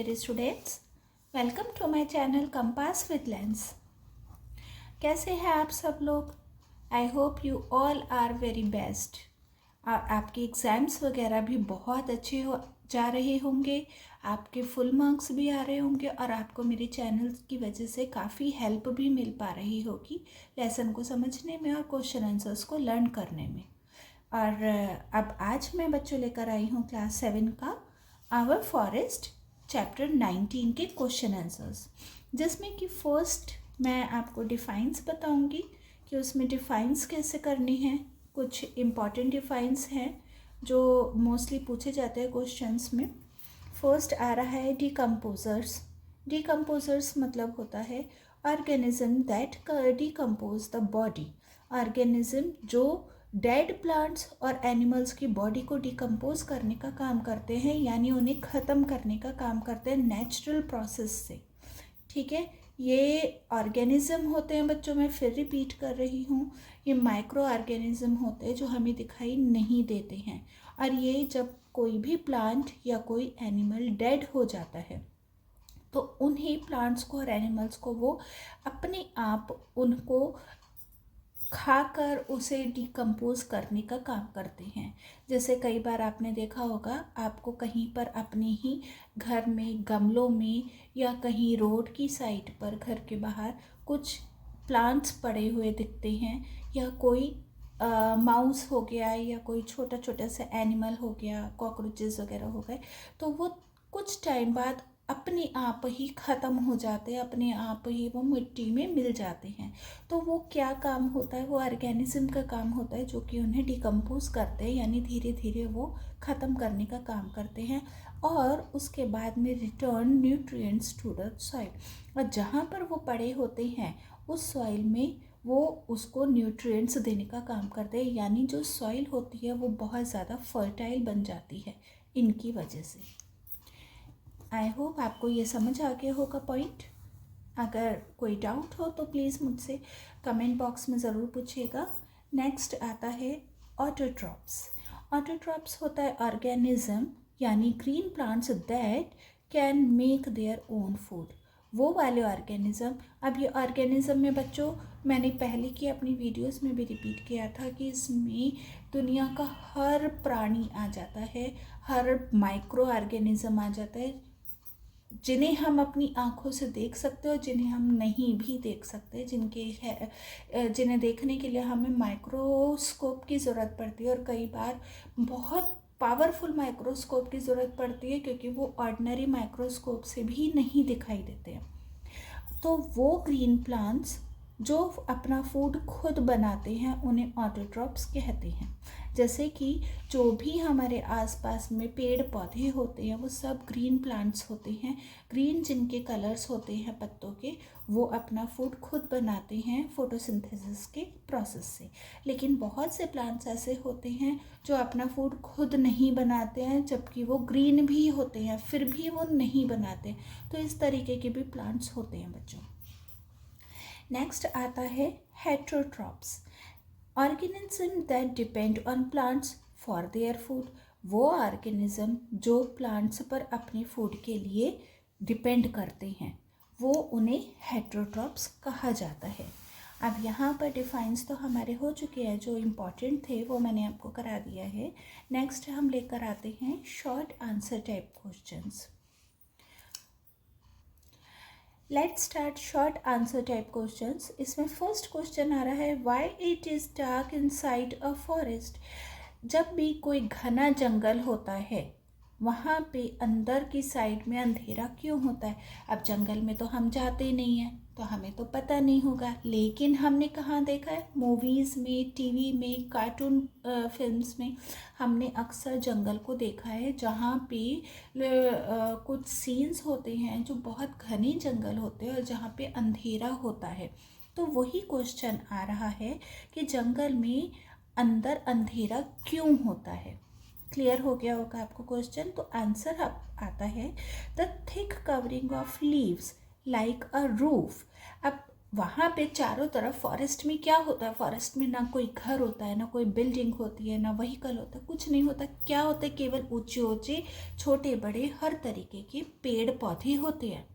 dear students, welcome to my channel Compass with Lens। कैसे हैं आप सब लोग? I hope you all are very best. और आपके एग्ज़ाम्स वगैरह भी बहुत अच्छे हो जा रहे होंगे, आपके फुल मार्क्स भी आ रहे होंगे और आपको मेरे चैनल की वजह से काफ़ी हेल्प भी मिल पा रही होगी लेसन को समझने में और क्वेश्चन आंसर्स को लर्न करने में। और अब आज मैं बच्चों लेकर आई हूँ क्लास 7 का आवर फॉरेस्ट चैप्टर 19 के क्वेश्चन आंसर्स, जिसमें कि फर्स्ट मैं आपको डिफाइंस बताऊंगी कि उसमें डिफाइंस कैसे करनी है। कुछ इम्पॉर्टेंट डिफाइंस हैं जो मोस्टली पूछे जाते हैं क्वेश्चंस में। फर्स्ट आ रहा है डिकम्पोजर्स। डिकम्पोजर्स मतलब होता है organism that decompose the body. Organism जो डेड प्लांट्स और एनिमल्स की बॉडी को डिकम्पोज करने का काम करते हैं, यानी उन्हें ख़त्म करने का काम करते हैं नेचुरल प्रोसेस से। ठीक है, ये ऑर्गेनिज्म होते हैं बच्चों, मैं फिर रिपीट कर रही हूँ, ये माइक्रो ऑर्गेनिज्म होते हैं जो हमें दिखाई नहीं देते हैं। और ये जब कोई भी प्लांट या कोई एनिमल डेड हो जाता है तो उन्हीं प्लांट्स को और एनिमल्स को वो अपने आप उनको खाकर उसे डिकम्पोज करने का काम करते हैं। जैसे कई बार आपने देखा होगा, आपको कहीं पर अपने ही घर में गमलों में या कहीं रोड की साइड पर घर के बाहर कुछ प्लांट्स पड़े हुए दिखते हैं, या कोई माउस हो गया या कोई छोटा छोटा सा एनिमल हो गया, कॉकरोचेस वगैरह हो गए, तो वो कुछ टाइम बाद अपने आप ही ख़त्म हो जाते हैं, अपने आप ही वो मिट्टी में मिल जाते हैं। तो वो क्या काम होता है, वो ऑर्गेनिज्म का काम होता है जो कि उन्हें डिकम्पोज करते हैं, यानी धीरे धीरे वो ख़त्म करने का काम करते हैं और उसके बाद में return nutrients to the soil. और जहाँ पर वो पड़े होते हैं उस सॉइल में वो उसको न्यूट्रिएंट्स देने का काम करते हैं, यानी जो सॉइल होती है वो बहुत ज़्यादा फर्टाइल बन जाती है इनकी वजह से। आई होप आपको ये समझ आ गया होगा पॉइंट। अगर कोई डाउट हो तो प्लीज़ मुझसे कमेंट बॉक्स में ज़रूर पूछिएगा। नेक्स्ट आता है ऑटोट्रॉप्स। ऑटोट्रॉप्स होता है ऑर्गेनिज्म यानी green plants that can make their own food. वो वाले ऑर्गेनिज्म, अब ये ऑर्गेनिज्म में बच्चों मैंने पहले की अपनी वीडियोस में भी रिपीट किया था कि इसमें दुनिया का हर प्राणी आ जाता है, हर माइक्रो ऑर्गेनिज्म आ जाता है, जिन्हें हम अपनी आँखों से देख सकते हैं और जिन्हें हम नहीं भी देख सकते, जिन्हें देखने के लिए हमें माइक्रोस्कोप की ज़रूरत पड़ती है और कई बार बहुत पावरफुल माइक्रोस्कोप की ज़रूरत पड़ती है, क्योंकि वो ऑर्डिनरी माइक्रोस्कोप से भी नहीं दिखाई देते हैं। तो वो ग्रीन प्लांट्स जो अपना फूड खुद बनाते हैं उन्हें ऑटोट्रॉप्स कहते हैं। जैसे कि जो भी हमारे आसपास में पेड़ पौधे होते हैं वो सब ग्रीन प्लांट्स होते हैं। ग्रीन जिनके कलर्स होते हैं पत्तों के, वो अपना फूड खुद बनाते हैं फोटोसिंथेसिस के प्रोसेस से। लेकिन बहुत से प्लांट्स ऐसे होते हैं जो अपना फूड खुद नहीं बनाते हैं, जबकि वो ग्रीन भी होते हैं फिर भी वो नहीं बनाते। तो इस तरीके के भी प्लांट्स होते हैं बच्चों। नेक्स्ट आता है heterotrophs. Organism that depend on plants for their food. वो ऑर्गेनिज्म जो प्लांट्स पर अपने फूड के लिए डिपेंड करते हैं, वो उन्हें हेट्रोट्रॉप्स कहा जाता है। अब यहाँ पर डिफाइंस तो हमारे हो चुके हैं, जो इम्पॉर्टेंट थे वो मैंने आपको करा दिया है। नेक्स्ट हम लेकर आते हैं short answer type questions. Let's start short answer type questions. इसमें फर्स्ट क्वेश्चन आ रहा है, why it is dark inside a forest. जब भी कोई घना जंगल होता है वहाँ पे अंदर की साइड में अंधेरा क्यों होता है। अब जंगल में तो हम जाते नहीं हैं तो हमें तो पता नहीं होगा, लेकिन हमने कहाँ देखा है, मूवीज़ में, टीवी में, कार्टून फिल्म्स में हमने अक्सर जंगल को देखा है जहाँ पे कुछ सीन्स होते हैं जो बहुत घने जंगल होते हैं और जहाँ पे अंधेरा होता है। तो वही क्वेश्चन आ रहा है कि जंगल में अंदर अंधेरा क्यों होता है। क्लियर हो गया होगा आपको क्वेश्चन। तो आंसर आता है the thick covering of leaves like a roof. अब वहाँ पे चारों तरफ फॉरेस्ट में क्या होता है, फॉरेस्ट में ना कोई घर होता है, ना कोई बिल्डिंग होती है, ना व्हीकल होता है, कुछ नहीं होता। क्या होता है, केवल ऊंचे ऊंचे छोटे बड़े हर तरीके के पेड़ पौधे होते हैं।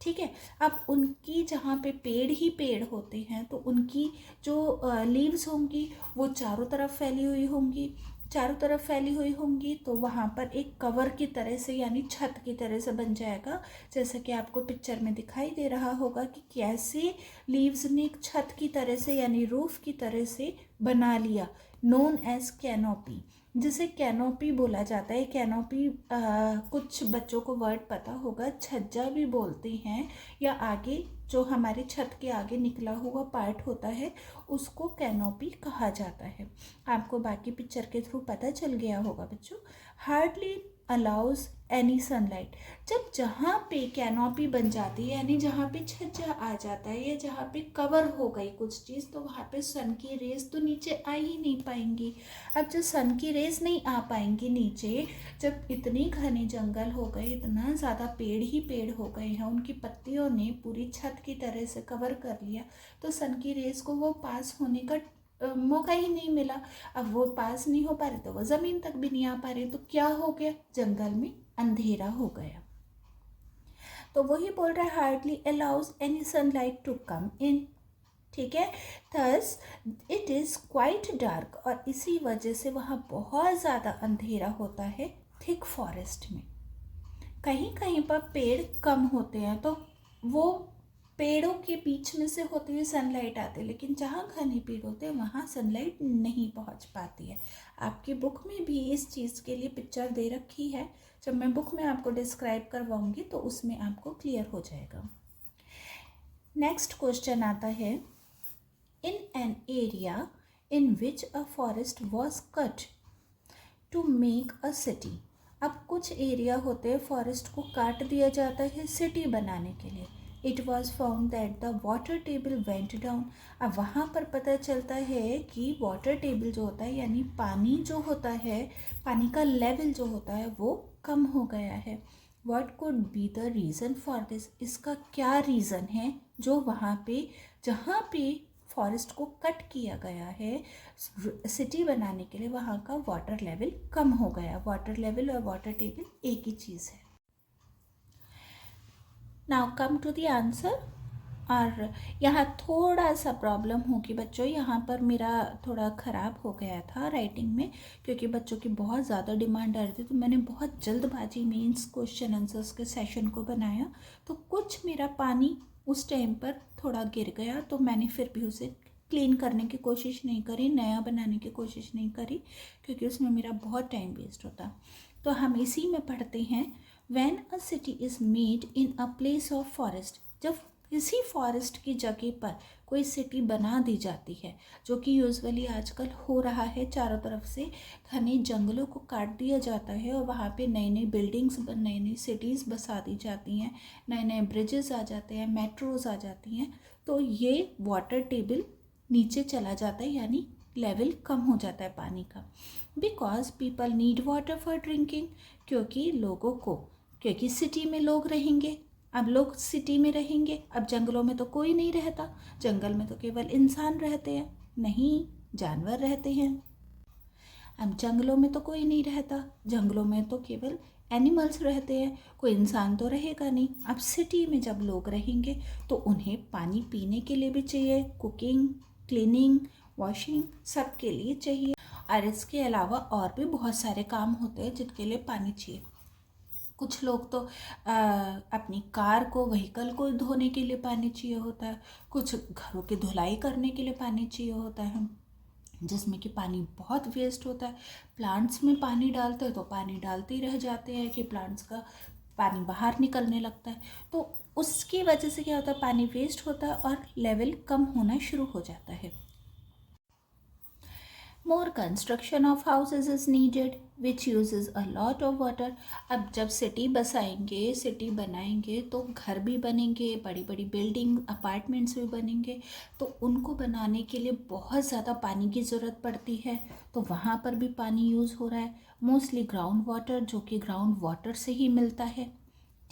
ठीक है। अब उनकी जहाँ पे पेड़ ही पेड़ होते हैं तो उनकी जो लीव्स होंगी वो चारों तरफ फैली हुई होंगी, चारों तरफ फैली हुई होंगी तो वहाँ पर एक कवर की तरह से यानी छत की तरह से बन जाएगा। जैसा कि आपको पिक्चर में दिखाई दे रहा होगा कि कैसे लीव्स ने एक छत की तरह से यानी रूफ की तरह से बना लिया, नोन एज कैनोपी, जिसे कैनोपी बोला जाता है। कैनोपी कुछ बच्चों को वर्ड पता होगा, छज्जा भी बोलते हैं, या आगे जो हमारे छत के आगे निकला हुआ पार्ट होता है उसको कैनोपी कहा जाता है। आपको बाकी पिक्चर के थ्रू पता चल गया होगा बच्चों। हार्डली अलाउज एनी सनलाइट, जब जहाँ पे कैनोपी बन जाती है यानी जहाँ पे छज्जा आ जाता है या जहाँ पे कवर हो गई कुछ चीज़, तो वहाँ पे सन की रेज तो नीचे आ ही नहीं पाएंगी। अब जब सन की रेज नहीं आ पाएंगी नीचे, जब इतने घने जंगल हो गए, इतना ज़्यादा पेड़ ही पेड़ हो गए हैं, उनकी पत्तियों ने पूरी छत की तरह से कवर कर लिया, तो सन की रेज को वो पास होने का मौका ही नहीं मिला। अब वो पास नहीं हो पा रहे तो वो ज़मीन तक भी नहीं आ पा रहे, तो क्या हो गया, जंगल में अंधेरा हो गया। तो वही बोल रहा है hardly allows any sunlight to come in. ठीक है, thus it is quite dark, और इसी वजह से वहाँ बहुत ज़्यादा अंधेरा होता है थिक फॉरेस्ट में। कहीं कहीं पर पेड़ कम होते हैं तो वो पेड़ों के बीच में से होती हुई सनलाइट आती है, लेकिन जहाँ घने पेड़ होते हैं वहाँ सनलाइट नहीं पहुँच पाती है। आपकी बुक में भी इस चीज़ के लिए पिक्चर दे रखी है, जब मैं बुक में आपको डिस्क्राइब करवाऊँगी तो उसमें आपको क्लियर हो जाएगा। नेक्स्ट क्वेश्चन आता है, in an area in which a forest was cut to make a city. अब कुछ एरिया होते हैं फॉरेस्ट को काट दिया जाता है सिटी बनाने के लिए। It was found that the water table went down. अब वहाँ पर पता चलता है कि वाटर टेबल जो होता है यानी पानी जो होता है, पानी का लेवल जो होता है वो कम हो गया है। What could be the reason for this, इसका क्या रीज़न है जो वहाँ पे जहाँ पे फॉरेस्ट को कट किया गया है सिटी बनाने के लिए वहाँ का वाटर लेवल कम हो गया। वाटर लेवल और वाटर टेबल एक ही चीज़ है। Now come to the answer. और यहाँ थोड़ा सा प्रॉब्लम होगी बच्चों, यहाँ पर मेरा थोड़ा ख़राब हो गया था राइटिंग में, क्योंकि बच्चों की बहुत ज़्यादा डिमांड आ रही थी, तो मैंने बहुत जल्दबाजी में इन क्वेश्चन आंसर्स के सेशन को बनाया, तो कुछ मेरा पानी उस टाइम पर थोड़ा गिर गया, तो मैंने फिर भी उसे क्लीन करने की कोशिश नहीं करी, नया बनाने की कोशिश नहीं करी, क्योंकि उसमें मेरा बहुत टाइम वेस्ट होता। तो हम इसी में पढ़ते हैं, when a city is made in a place of forest, जब किसी फॉरेस्ट की जगह पर कोई सिटी बना दी जाती है, जो कि यूजुअली आजकल हो रहा है, चारों तरफ से घने जंगलों को काट दिया जाता है और वहाँ पे नई नई बिल्डिंग्स नई नई सिटीज़ बसा दी जाती हैं, नए नए ब्रिजेस आ जाते हैं, मेट्रोज आ जाती हैं, तो ये वाटर टेबल नीचे चला जाता है यानी लेवल कम हो जाता है पानी का। Because people need water for drinking, क्योंकि सिटी में लोग रहेंगे, अब लोग सिटी में रहेंगे, अब जंगलों में तो कोई नहीं रहता, जंगल में तो केवल इंसान रहते हैं, नहीं जानवर रहते हैं। अब जंगलों में तो कोई नहीं रहता, जंगलों में तो केवल एनिमल्स रहते हैं, कोई इंसान तो रहेगा नहीं। अब सिटी में जब लोग रहेंगे तो उन्हें पानी पीने के लिए भी चाहिए, कुकिंग, क्लीनिंग, वॉशिंग सब के लिए चाहिए, और इसके अलावा और भी बहुत सारे काम होते हैं जिनके लिए पानी चाहिए। कुछ लोग तो अपनी कार को, व्हीकल को धोने के लिए पानी चाहिए होता है, कुछ घरों की धुलाई करने के लिए पानी चाहिए होता है, जिसमें कि पानी बहुत वेस्ट होता है। प्लांट्स में पानी डालते हैं तो पानी डालते ही रह जाते हैं कि प्लांट्स का पानी बाहर निकलने लगता है, तो उसकी वजह से क्या होता है, पानी वेस्ट होता है और लेवल कम होना शुरू हो जाता है। More construction of houses is needed which uses a lot of water। अब जब सिटी बसाएंगे, सिटी बनाएंगे तो घर भी बनेंगे, बड़ी बड़ी बिल्डिंग अपार्टमेंट्स भी बनेंगे, तो उनको बनाने के लिए बहुत ज़्यादा पानी की ज़रूरत पड़ती है, तो वहाँ पर भी पानी यूज़ हो रहा है। मोस्टली ग्राउंड वाटर, जो कि ग्राउंड वाटर से ही मिलता है।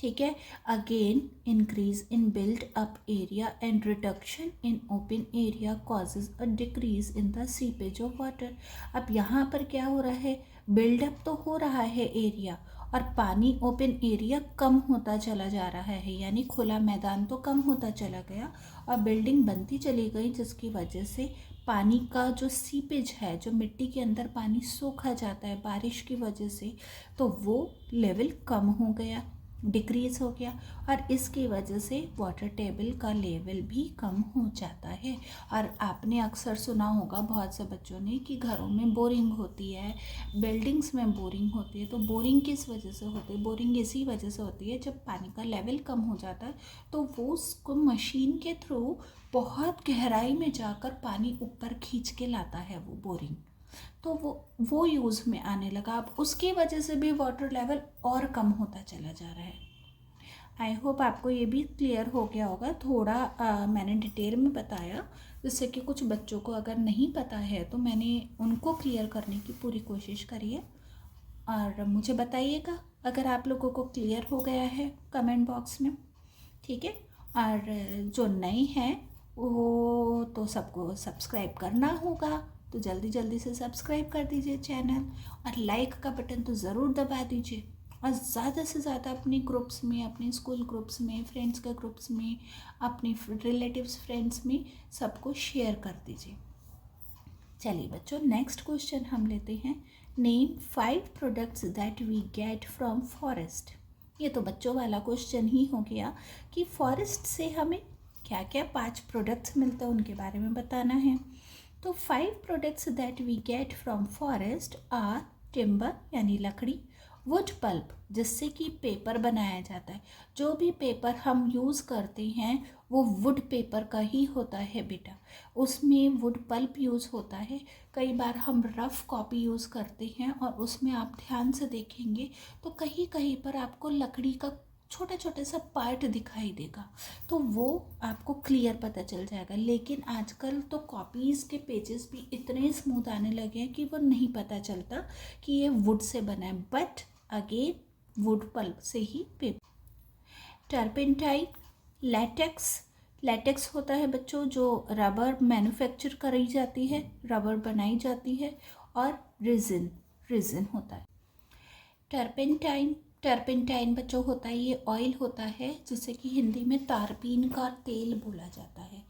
ठीक है। Again increase in build up area and reduction in open area causes a decrease in the seepage of water. अब यहाँ पर क्या हो रहा है, बिल्डअप तो हो रहा है एरिया और पानी ओपन एरिया कम होता चला जा रहा है, यानी खुला मैदान तो कम होता चला गया और बिल्डिंग बनती चली गई, जिसकी वजह से पानी का जो सीपेज है, जो मिट्टी के अंदर पानी सोखा जाता है बारिश की वजह से, तो वो लेवल कम हो गया, डिक्रीज हो गया और इसकी वजह से वाटर टेबल का लेवल भी कम हो जाता है। और आपने अक्सर सुना होगा बहुत से बच्चों ने कि घरों में बोरिंग होती है, बिल्डिंग्स में बोरिंग होती है। तो बोरिंग किस वजह से होती है, बोरिंग इसी वजह से होती है जब पानी का लेवल कम हो जाता है तो वो उसको मशीन के थ्रू बहुत गहराई में जाकर पानी ऊपर खींच के लाता है वो बोरिंग, तो वो यूज़ में आने लगा। अब उसकी वजह से भी वाटर लेवल और कम होता चला जा रहा है। आई होप आपको ये भी क्लियर हो गया होगा। थोड़ा मैंने डिटेल में बताया, जिससे कि कुछ बच्चों को अगर नहीं पता है तो मैंने उनको क्लियर करने की पूरी कोशिश करी है। और मुझे बताइएगा अगर आप लोगों को क्लियर हो गया है कमेंट बॉक्स में, ठीक है। और जो नए हैं वो तो सबको सब्सक्राइब करना होगा, तो जल्दी जल्दी से सब्सक्राइब कर दीजिए चैनल और लाइक का बटन तो ज़रूर दबा दीजिए और ज़्यादा से ज़्यादा अपने ग्रुप्स में, अपने स्कूल ग्रुप्स में, फ्रेंड्स के ग्रुप्स में, अपने रिलेटिव्स फ्रेंड्स में सबको शेयर कर दीजिए। चलिए बच्चों, नेक्स्ट क्वेश्चन हम लेते हैं। Name 5 products that we get from forest. ये तो बच्चों वाला क्वेश्चन ही हो गया कि फॉरेस्ट से हमें क्या क्या 5 प्रोडक्ट्स मिलते हैं उनके बारे में बताना है। तो 5 products that we get from forest are timber यानी लकड़ी, वुड पल्प जिससे कि पेपर बनाया जाता है, जो भी पेपर हम यूज़ करते हैं वो वुड पेपर का ही होता है बेटा, उसमें वुड पल्प यूज़ होता है। कई बार हम रफ़ कॉपी यूज़ करते हैं और उसमें आप ध्यान से देखेंगे तो कहीं कहीं पर आपको लकड़ी का छोटा छोटा सा पार्ट दिखाई देगा, तो वो आपको क्लियर पता चल जाएगा। लेकिन आजकल तो कॉपीज़ के पेजेस भी इतने स्मूथ आने लगे हैं कि वो नहीं पता चलता कि ये वुड से बना है, बट अगेन वुड पल्प से ही पेपर। टर्पेंटाइन, लैटेक्स, लैटेक्स होता है बच्चों जो रबर मैन्युफैक्चर करी जाती है, रबर बनाई जाती है। और रिजिन, रिजिन होता है। टर्पेंटाइन, टर्पेंटाइन बच्चों होता है, ये ऑयल होता है जिसे कि हिंदी में तारपीन का तेल बोला जाता है।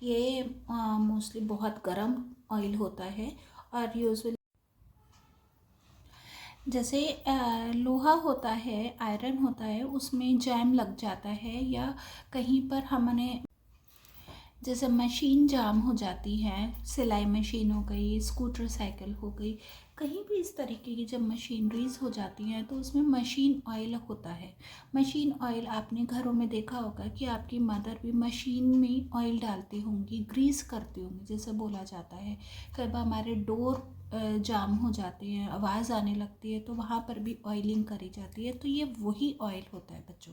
ये मोस्टली बहुत गर्म ऑयल होता है और यूजुअली जैसे लोहा होता है, आयरन होता है, उसमें जैम लग जाता है या कहीं पर हमने जैसे मशीन जाम हो जाती है, सिलाई मशीन हो गई, स्कूटर साइकिल हो गई, कहीं भी इस तरीके की जब मशीनरीज हो जाती हैं तो उसमें मशीन ऑयल होता है। मशीन ऑयल आपने घरों में देखा होगा कि आपकी मदर भी मशीन में ऑयल डालती होंगी, ग्रीस करती होंगी जैसे बोला जाता है। कई बार हमारे डोर जाम हो जाते हैं, आवाज़ आने लगती है, तो वहाँ पर भी ऑयलिंग करी जाती है, तो ये वही ऑयल होता है बच्चों।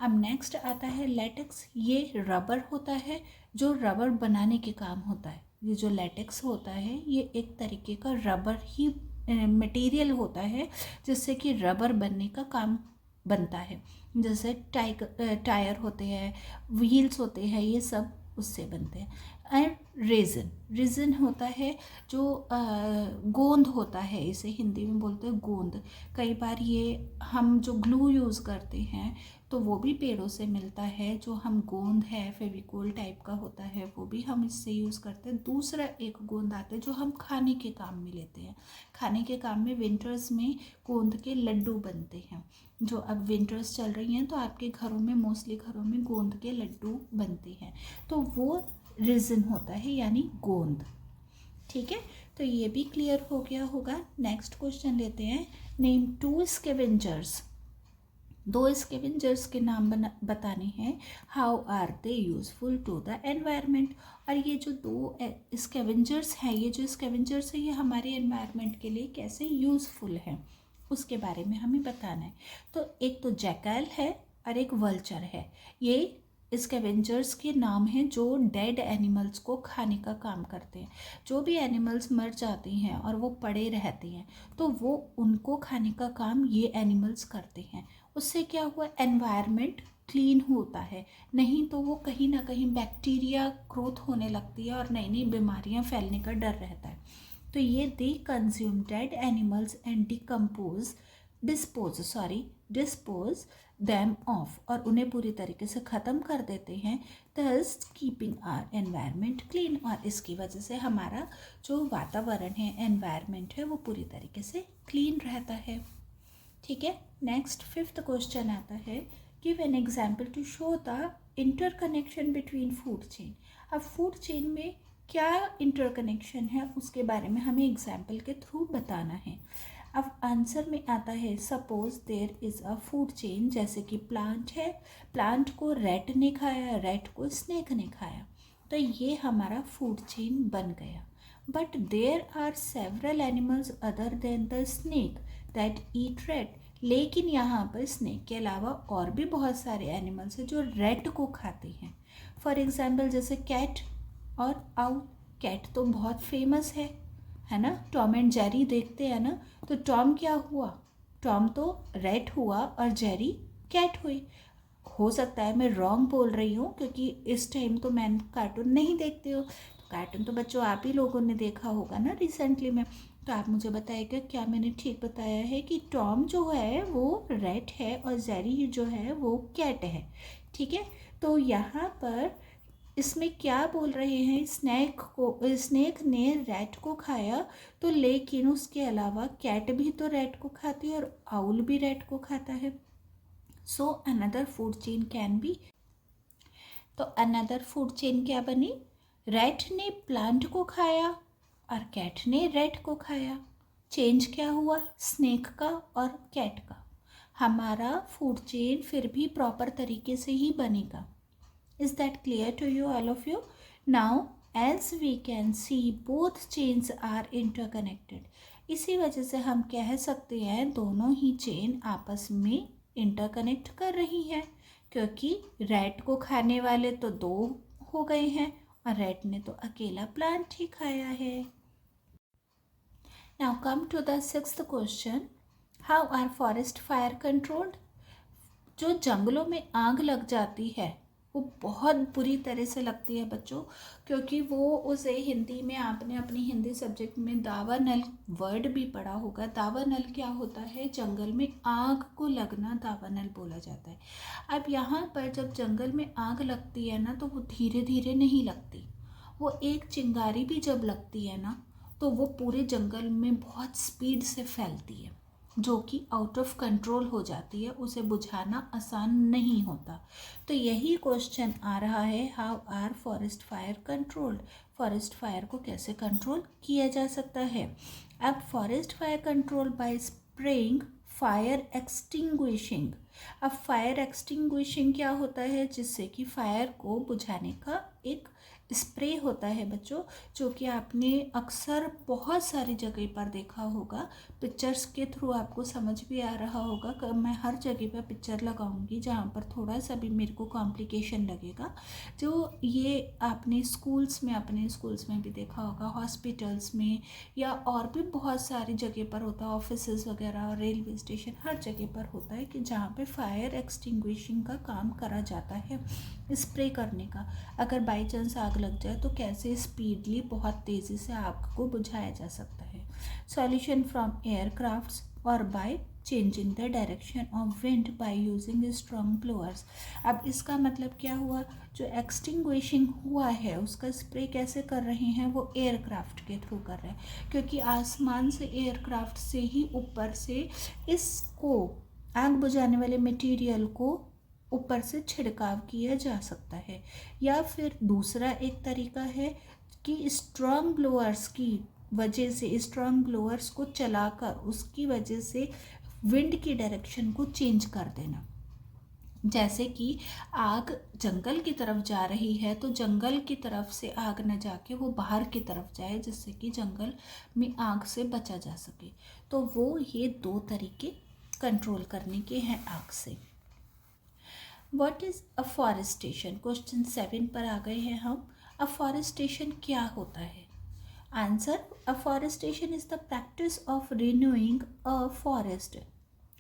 अब नेक्स्ट आता है लेटेक्स, ये रबर होता है जो रबर बनाने के काम होता है। ये जो लेटेक्स होता है ये एक तरीके का रबर ही मटेरियल होता है जिससे कि रबर बनने का काम बनता है। जैसे टायर होते हैं, व्हील्स होते हैं, ये सब उससे बनते हैं। एंड रेजिन, रेजिन होता है जो गोंद होता है, इसे हिंदी में बोलते हैं गोंद। कई बार ये हम जो ग्लू यूज़ करते हैं तो वो भी पेड़ों से मिलता है, जो हम गोंद है फेविकोल टाइप का होता है वो भी हम इससे यूज़ करते हैं। दूसरा एक गोंद आता है जो हम खाने के काम में लेते हैं, खाने के काम में विंटर्स में गोंद के लड्डू बनते हैं। जो अब विंटर्स चल रही हैं तो आपके घरों में मोस्टली घरों में गोंद के लड्डू बनते हैं, तो वो रेजिन होता है यानी गोंद। ठीक है, तो ये भी क्लियर हो गया होगा। नेक्स्ट क्वेश्चन लेते हैं। नेम 2 स्कैवेंजर्स, 2 स्कैवेंजर्स के नाम बताने हैं। How are they useful to the environment. और ये जो 2 स्कैवेंजर्स हैं, ये जो स्कैवेंजर्स हैं ये हमारे एनवायरनमेंट के लिए कैसे यूज़फुल हैं उसके बारे में हमें बताना है। तो एक तो जैकल है और एक वल्चर है। ये स्कैवेंजर्स के नाम हैं जो डेड एनिमल्स को खाने का काम करते हैं। जो भी एनिमल्स मर जाती हैं और वो पड़े रहते हैं तो वो उनको खाने का काम ये एनिमल्स करते हैं। उससे क्या हुआ, एनवायरनमेंट क्लीन होता है, नहीं तो वो कहीं ना कहीं बैक्टीरिया ग्रोथ होने लगती है और नई नई बीमारियां फैलने का डर रहता है। तो ये they consume dead animals and dispose them off, और उन्हें पूरी तरीके से ख़त्म कर देते हैं, thus keeping our environment clean, और इसकी वजह से हमारा जो वातावरण है, एनवायरनमेंट है, वो पूरी तरीके से क्लीन रहता है। ठीक है, नेक्स्ट 5th क्वेश्चन आता है, give an example to show the interconnection between food chain. अब फूड चेन में क्या इंटरकनेक्शन है उसके बारे में हमें एग्जाम्पल के थ्रू बताना है। अब आंसर में आता है, suppose there is a food chain, जैसे कि प्लांट है, प्लांट को रैट ने खाया, रैट को स्नेक ने खाया, तो ये हमारा फूड चेन बन गया। But there are several animals other than the snake that eat rat, लेकिन यहाँ पर स्नेक के अलावा और भी बहुत सारे एनिमल्स हैं जो रैट को खाते हैं। फॉर एग्जाम्पल जैसे कैट और आउल। कैट तो बहुत फेमस है ना, टॉम एंड जेरी देखते हैं ना, तो टॉम क्या हुआ, टॉम तो रैट हुआ और जेरी कैट हुई। हो सकता है मैं रॉन्ग बोल रही हूँ क्योंकि इस टाइम तो मैं कार्टून नहीं देखती हो, तो कार्टून तो बच्चों आप ही लोगों ने देखा होगा ना रिसेंटली में, तो आप मुझे बताइएगा क्या मैंने ठीक बताया है कि टॉम जो है वो रैट है और जेरी जो है वो कैट है। ठीक है, तो यहाँ पर इसमें क्या बोल रहे हैं, स्नेक ने रैट को खाया, तो लेकिन उसके अलावा कैट भी तो रैट को खाती है और आउल भी रैट को खाता है। So another food chain can be, तो अनदर फूड चेन क्या बनी, रैट ने प्लांट को खाया और कैट ने रैट को खाया। चेंज क्या हुआ, स्नेक का और कैट का। हमारा फूड चेन फिर भी प्रॉपर तरीके से ही बनेगा। Is that clear to you, all of you? Now, as we can see, both chains are interconnected. इसी वजह से हम कह सकते हैं दोनों ही चेन आपस में इंटरकनेक्ट कर रही हैं, क्योंकि रैट को खाने वाले तो 2 हो गए हैं और रैट ने तो अकेला प्लांट ही खाया है। Now come to the 6th question. How are forest fire controlled? जो जंगलों में आग लग जाती है वो बहुत बुरी तरह से लगती है बच्चों, क्योंकि वो उसे हिंदी में आपने अपनी हिंदी सब्जेक्ट में दावानल वर्ड भी पढ़ा होगा। दावानल क्या होता है, जंगल में आग को लगना दावानल बोला जाता है। अब यहाँ पर जब जंगल में आग लगती है ना तो वो धीरे धीरे नहीं लगती, वो एक चिंगारी भी जब लगती है ना तो वो पूरे जंगल में बहुत स्पीड से फैलती है, जो कि आउट ऑफ कंट्रोल हो जाती है, उसे बुझाना आसान नहीं होता। तो यही क्वेश्चन आ रहा है, how are forest fire controlled, forest fire को कैसे कंट्रोल किया जा सकता है। अब forest fire control by spraying fire extinguishing. अब फायर एक्सटिंग्विशिंग क्या होता है, जिससे कि फायर को बुझाने का एक स्प्रे होता है बच्चों, जो कि आपने अक्सर बहुत सारी जगह पर देखा होगा। पिक्चर्स के थ्रू आपको समझ भी आ रहा होगा। मैं हर जगह पर पिक्चर लगाऊंगी जहाँ पर थोड़ा सा भी मेरे को कॉम्प्लिकेशन लगेगा। जो ये आपने अपने स्कूल्स में भी देखा होगा, हॉस्पिटल्स में या और भी बहुत सारी जगह पर होता है, ऑफिसेज वगैरह, रेलवे स्टेशन, हर जगह पर होता है कि जहाँ पे फायर एक्सटिंग्विशिंग का काम करा जाता है, स्प्रे करने का। अगर बाई चांस आग लग जाए तो कैसे स्पीडली बहुत तेज़ी से आग को बुझाया जा सकता है। सॉल्यूशन फ्रॉम एयरक्राफ्ट्स और by changing the direction of wind by using strong blowers. अब इसका मतलब क्या हुआ, जो एक्सटिंग्विशिंग हुआ है उसका स्प्रे कैसे कर रहे हैं, वो एयरक्राफ्ट के थ्रू कर रहे हैं, क्योंकि आसमान से एयरक्राफ्ट से ही ऊपर से इसको आग बुझाने वाले मटेरियल को ऊपर से छिड़काव किया जा सकता है। या फिर दूसरा एक तरीका है कि स्ट्रॉन्ग ब्लोअर्स की वजह से, स्ट्रॉन्ग ब्लोअर्स को चलाकर उसकी वजह से विंड की डायरेक्शन को चेंज कर देना। जैसे कि आग जंगल की तरफ जा रही है तो जंगल की तरफ से आग न जाके वो बाहर की तरफ जाए, जिससे कि जंगल में आग से बचा जा सके। तो वो ये 2 तरीके कंट्रोल करने के हैं आग से। What is afforestation? क्वेश्चन 7 पर आ गए हैं हम। अफॉरेस्टेशन क्या होता है? Answer, afforestation is the practice of renewing a forest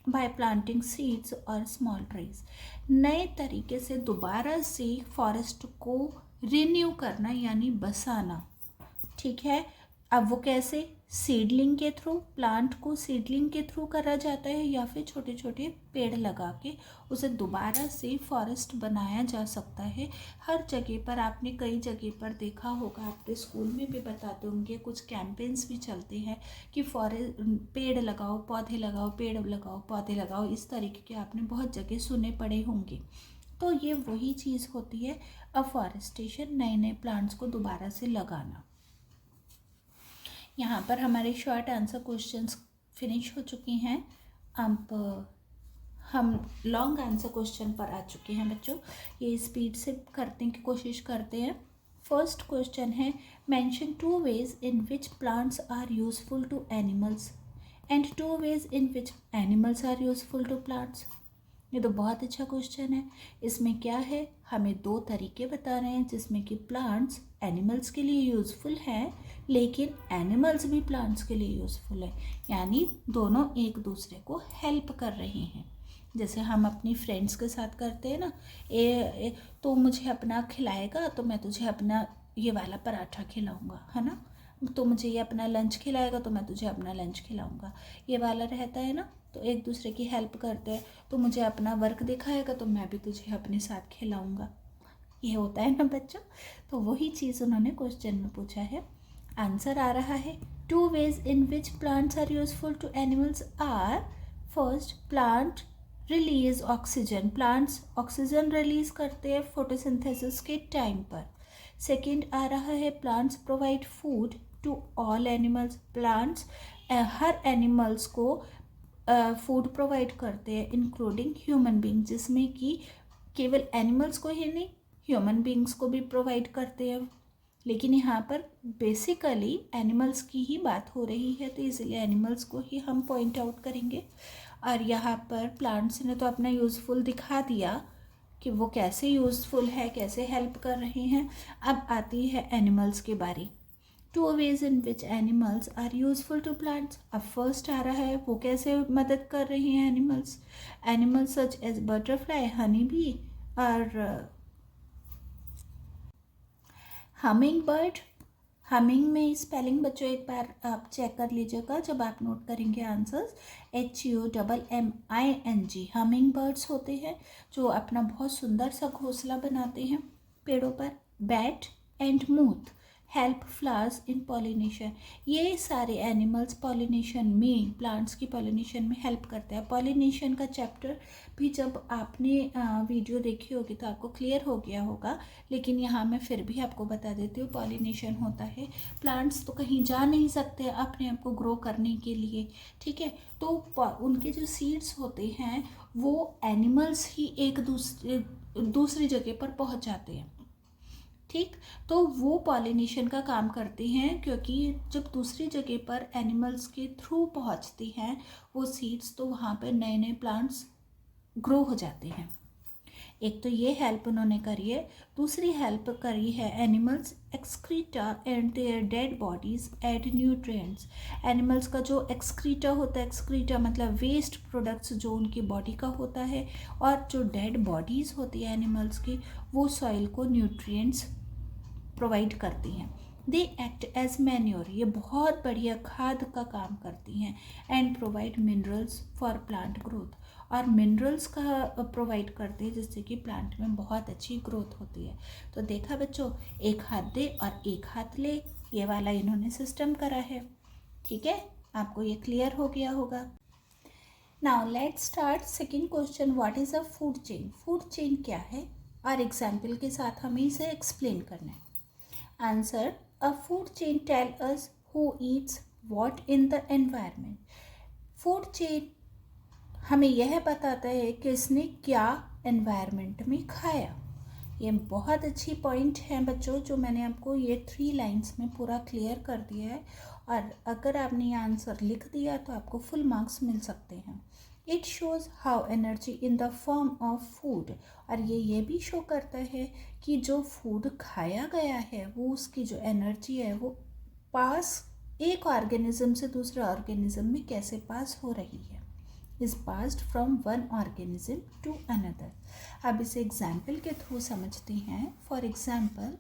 by planting seeds और स्मॉल ट्रीज। नए तरीके से दोबारा से फॉरेस्ट को रिन्यू करना यानी बसाना, ठीक है। अब वो कैसे? सीडलिंग के थ्रू, प्लांट को सीडलिंग के थ्रू करा जाता है या फिर छोटे छोटे पेड़ लगा के उसे दोबारा से फॉरेस्ट बनाया जा सकता है। हर जगह पर आपने कई जगह पर देखा होगा, आपके स्कूल में भी बताते होंगे, कुछ कैंपेन्स भी चलते हैं कि पेड़ लगाओ पौधे लगाओ, पेड़ लगाओ पौधे लगाओ, इस तरीके के आपने बहुत जगह सुने पड़े होंगे। तो ये वही चीज़ होती है अफॉरेस्टेशन, नए नए प्लांट्स को दोबारा से लगाना। यहाँ पर हमारे शॉर्ट आंसर क्वेश्चंस फिनिश हो चुके हैं। अब हम लॉन्ग आंसर क्वेश्चन पर आ चुके हैं बच्चों। ये स्पीड से करने की कोशिश करते हैं। फर्स्ट क्वेश्चन है, mention 2 ways in which plants are useful to animals and 2 ways in which animals are useful to plants। ये तो बहुत अच्छा क्वेश्चन है। इसमें क्या है, हमें 2 तरीके बता रहे हैं जिसमें कि प्लांट्स एनिमल्स के लिए यूज़फुल हैं लेकिन एनिमल्स भी प्लांट्स के लिए यूज़फुल है, यानी दोनों एक दूसरे को हेल्प कर रहे हैं। जैसे हम अपनी फ्रेंड्स के साथ करते हैं ना, तो मुझे अपना खिलाएगा तो मैं तुझे अपना ये वाला पराठा खिलाऊंगा, है ना। तो मुझे ये अपना लंच खिलाएगा तो मैं तुझे अपना लंच खिलाऊंगा, ये वाला रहता है ना। तो एक दूसरे की हेल्प करते हैं। तो मुझे अपना वर्क दिखाएगा तो मैं भी तुझे अपने साथ खिलाऊंगा, ये होता है ना बच्चों। तो वही चीज़ उन्होंने क्वेश्चन में पूछा है। आंसर आ रहा है, 2 ways in which plants are useful to animals are, first, plant release oxygen, plants oxygen release करते हैं फोटोसिंथेसिस के टाइम पर। सेकेंड आ रहा है, plants provide food to all animals, plants हर एनिमल्स को फूड प्रोवाइड करते हैं इंक्लूडिंग ह्यूमन बींग, जिसमें कि केवल एनिमल्स को ही नहीं ह्यूमन बींग्स को भी प्रोवाइड करते हैं। लेकिन यहाँ पर बेसिकली एनिमल्स की ही बात हो रही है तो इसलिए एनिमल्स को ही हम पॉइंट आउट करेंगे। और यहाँ पर प्लांट्स ने तो अपना यूज़फुल दिखा दिया कि वो कैसे यूज़फुल है, कैसे हेल्प कर रहे हैं। अब आती है एनिमल्स की बारी। 2 ways in which animals are useful to plants। अब फर्स्ट आ रहा है, वो कैसे मदद कर रही हैं animals. Animals such as butterfly, honey bee और हमिंग बर्ड। हमिंग में स्पेलिंग बच्चों एक बार आप चेक कर लीजिएगा जब आप नोट करेंगे आंसर्स। HUMMING हमिंग बर्ड्स होते हैं जो अपना बहुत सुंदर सा घोंसला बनाते हैं पेड़ों पर। Bat and moth help flowers in pollination, ये सारे एनिमल्स पॉलिनेशन में, प्लांट्स की पॉलिनेशन में हेल्प करते हैं। पॉलिनेशन का चैप्टर भी जब आपने वीडियो देखी होगी तो आपको क्लियर हो गया होगा, लेकिन यहाँ मैं फिर भी आपको बता देती हूँ। पॉलिनेशन होता है, प्लांट्स तो कहीं जा नहीं सकते अपने आप को ग्रो करने के लिए, ठीक है। तो उनके जो सीड्स होते हैं वो एनिमल्स ही एक दूसरी जगह पर पहुँच जाते हैं, ठीक। तो वो पॉलिनेशन का काम करते हैं क्योंकि जब दूसरी जगह पर एनिमल्स के थ्रू पहुंचती हैं वो सीड्स तो वहाँ पर नए नए प्लांट्स ग्रो हो जाते हैं। एक तो ये हेल्प उन्होंने करी है। दूसरी हेल्प करी है animals excreta and their dead bodies add nutrients. Animals का जो एक्सक्रीटा होता है, एक्सक्रीटा मतलब वेस्ट प्रोडक्ट्स जो उनकी बॉडी का होता है, और जो डेड बॉडीज़ होती है एनिमल्स की वो सॉइल को न्यूट्रिएंट्स प्रोवाइड करती हैं। दे एक्ट एज मैन्योर, ये बहुत बढ़िया खाद का काम करती हैं। And provide minerals for plant growth, और मिनरल्स का प्रोवाइड करते हैं जिससे कि प्लांट में बहुत अच्छी ग्रोथ होती है। तो देखा बच्चों, एक हाथ दे और एक हाथ ले, ये वाला इन्होंने सिस्टम करा है, ठीक है। आपको ये क्लियर हो गया होगा। Now let's start second question, what is a food chain. Food chain क्या है और एग्जाम्पल के साथ हमें इसे एक्सप्लेन करना है। Answer, a food chain tell us who eats what in the environment. Food chain हमें यह बताता है कि इसने क्या एनवायरनमेंट में खाया। ये बहुत अच्छी पॉइंट है बच्चों जो मैंने आपको ये 3 लाइंस में पूरा क्लियर कर दिया है, और अगर आपने ये आंसर लिख दिया तो आपको फुल मार्क्स मिल सकते हैं। It shows how energy in the form of food, और ये भी शो करता है कि जो फूड खाया गया है वो उसकी जो एनर्जी है वो पास एक ऑर्गेनिज्म से दूसरे ऑर्गेनिज्म में कैसे पास हो रही है, is passed from one organism to another. अब इसे एग्जाम्पल के थ्रू समझते हैं। फॉर एग्जाम्पल,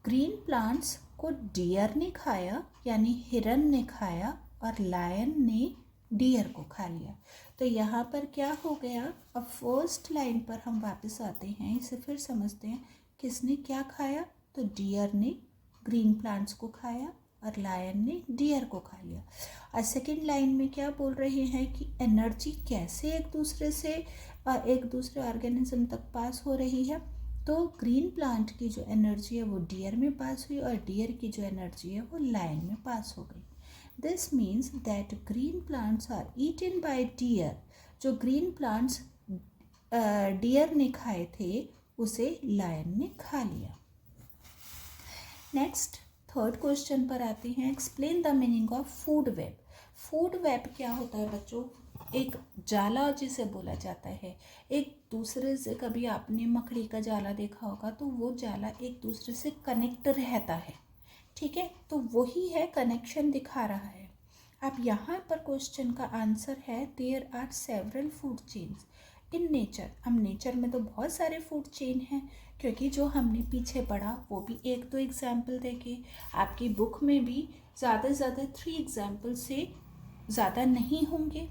ग्रीन प्लांट्स को डियर ने खाया, यानी हिरन ने खाया, और लायन ने डियर को खा लिया। तो यहाँ पर क्या हो गया, अब फर्स्ट लाइन पर हम वापस आते हैं, इसे फिर समझते हैं। किसने क्या खाया, तो डियर ने ग्रीन प्लांट्स को खाया और लायन ने डियर को खा लिया। और सेकेंड लाइन में क्या बोल रहे हैं कि एनर्जी कैसे एक दूसरे से एक दूसरे ऑर्गेनिज्म तक पास हो रही है। तो ग्रीन प्लांट की जो एनर्जी है वो डियर में पास हुई और डियर की जो एनर्जी है वो लायन में पास हो गई। This means that green plants are eaten by deer. जो ग्रीन प्लांट्स डियर ने खाए थे उसे लायन ने खा लिया। नेक्स्ट थर्ड क्वेश्चन पर आते हैं। Explain the meaning of food web. Food web क्या होता है बच्चों, एक जाला जिसे बोला जाता है। एक दूसरे से, कभी आपने मकड़ी का जाला देखा होगा, तो वो जाला एक दूसरे से कनेक्ट रहता है, ठीक है, तो वही है, कनेक्शन दिखा रहा है। अब यहाँ पर क्वेश्चन का आंसर है there are several food chains in nature. अब नेचर में तो बहुत सारे फूड चेन हैं, क्योंकि जो हमने पीछे पढ़ा वो भी एक दो एग्जाम्पल देके, आपकी बुक में भी ज़्यादा से ज़्यादा 3 एग्जाम्पल से ज़्यादा नहीं होंगे,